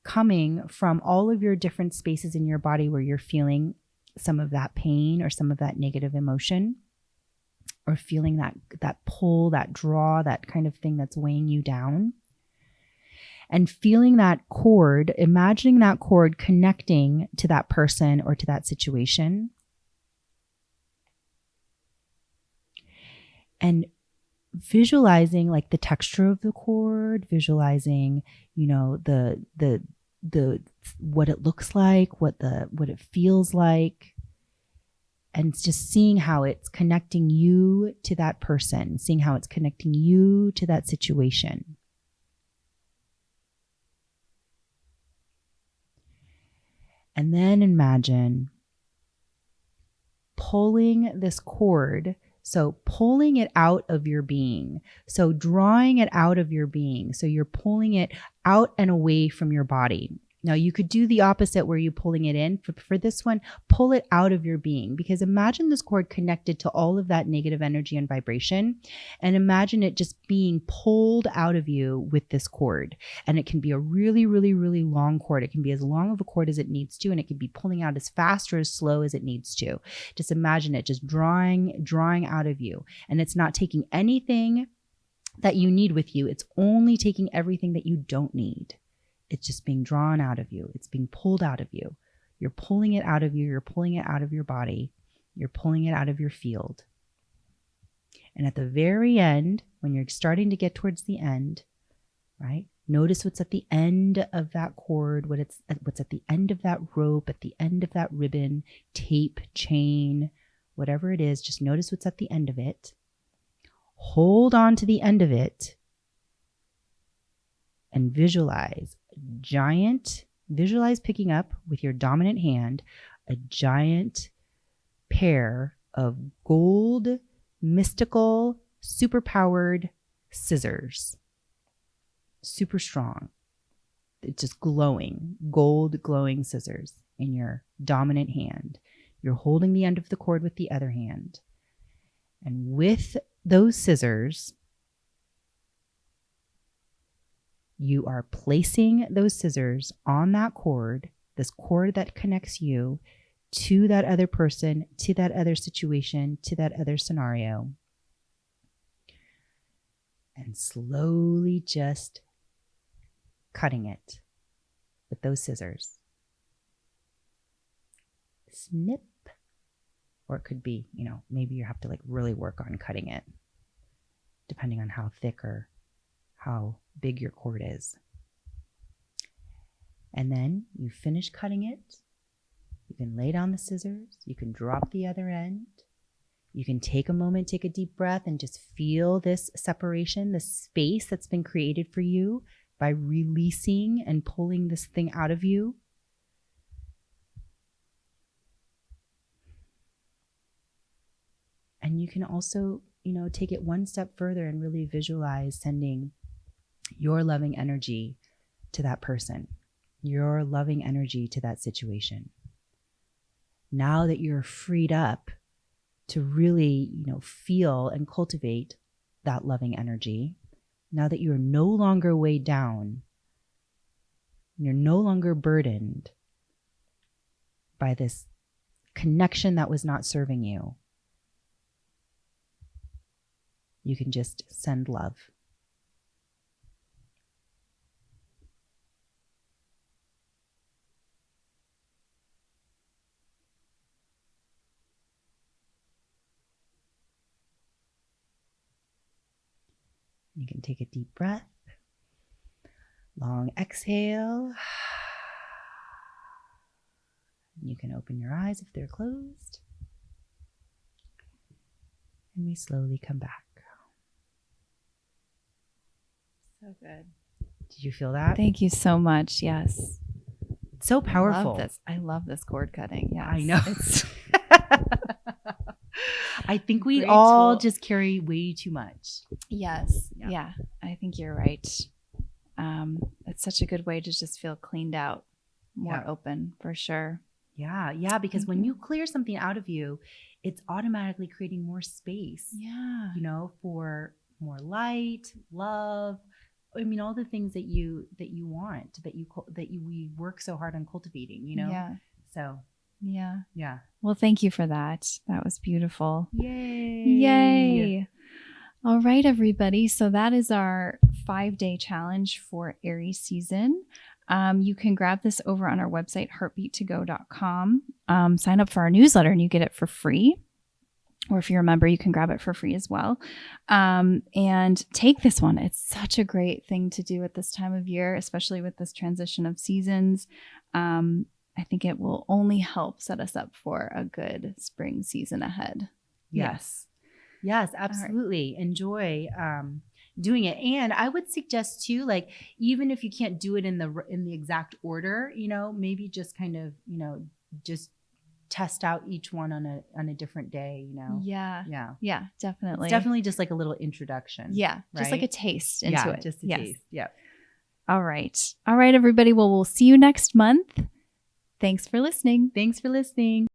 coming from all of your different spaces in your body where you're feeling some of that pain or some of that negative emotion, or feeling that pull, that draw, that kind of thing that's weighing you down. And feeling that cord, imagining that cord connecting to that person or to that situation. And visualizing like the texture of the cord, visualizing, the what it looks like, what it feels like, and just seeing how it's connecting you to that person, seeing how it's connecting you to that situation. And then imagine pulling this cord. So pulling it out of your being. So drawing it out of your being. So you're pulling it out and away from your body. Now you could do the opposite where you're pulling it in. For this one, pull it out of your being, because imagine this cord connected to all of that negative energy and vibration, and imagine it just being pulled out of you with this cord. And it can be a really, really, really long cord. It can be as long of a cord as it needs to, and it can be pulling out as fast or as slow as it needs to. Just imagine it just drawing out of you. And it's not taking anything that you need with you. It's only taking everything that you don't need. It's just being drawn out of you. It's being pulled out of you. You're pulling it out of you. You're pulling it out of your body. You're pulling it out of your field. And at the very end, when you're starting to get towards the end, right? Notice what's at the end of that cord, what's at the end of that rope, at the end of that ribbon, tape, chain, whatever it is. Just notice what's at the end of it. Hold on to the end of it and visualize picking up with your dominant hand a giant pair of gold, mystical, superpowered scissors. Super strong. It's just glowing, gold glowing scissors in your dominant hand. You're holding the end of the cord with the other hand. And with those scissors, you are placing those scissors on that cord, this cord that connects you to that other person, to that other situation, to that other scenario. And slowly just cutting it with those scissors. Snip. Or it could be, maybe you have to really work on cutting it, depending on how thick or how big your cord is. And then you finish cutting it. You can lay down the scissors. You can drop the other end. You can take a moment, take a deep breath, and just feel this separation, this space that's been created for you by releasing and pulling this thing out of you. And you can also, take it one step further and really visualize sending your loving energy to that person. your loving energy to that situation. Now that you're freed up to really, feel and cultivate that loving energy, now that you're no longer weighed down, you're no longer burdened by this connection that was not serving you, you can just send love. You can take a deep breath, long exhale. You can open your eyes if they're closed. And we slowly come back. So good. Did you feel that? Thank you so much. Yes. It's so powerful. I love this cord cutting. Yes. I know. It's I think we Great all tool. just carry way too much. Yes. Yeah. Yeah. I think you're right. It's such a good way to just feel cleaned out, more open for sure. Yeah. Yeah. Because when you clear something out of you, it's automatically creating more space, Yeah. for more light, love. I mean, all the things that you want, we work so hard on cultivating, Yeah. So Yeah. yeah. Well, thank you for that. That was beautiful. Yay. Yay. All right, everybody. So that is our 5-day challenge for Aries season. You can grab this over on our website, heartbeattogo.com. Sign up for our newsletter and you get it for free. Or if you're a member, you can grab it for free as well. And take this one. It's such a great thing to do at this time of year, especially with this transition of seasons. I think it will only help set us up for a good spring season ahead. Yes. Yes, absolutely. Right. Enjoy doing it. And I would suggest too, like, even if you can't do it in the exact order, maybe just kind of, just test out each one on a different day, Yeah. Yeah. Yeah, definitely. It's definitely just like a little introduction. Yeah. Right? Just like a taste into it. Just a taste. Yeah. All right. All right, everybody. Well, we'll see you next month. Thanks for listening. Thanks for listening.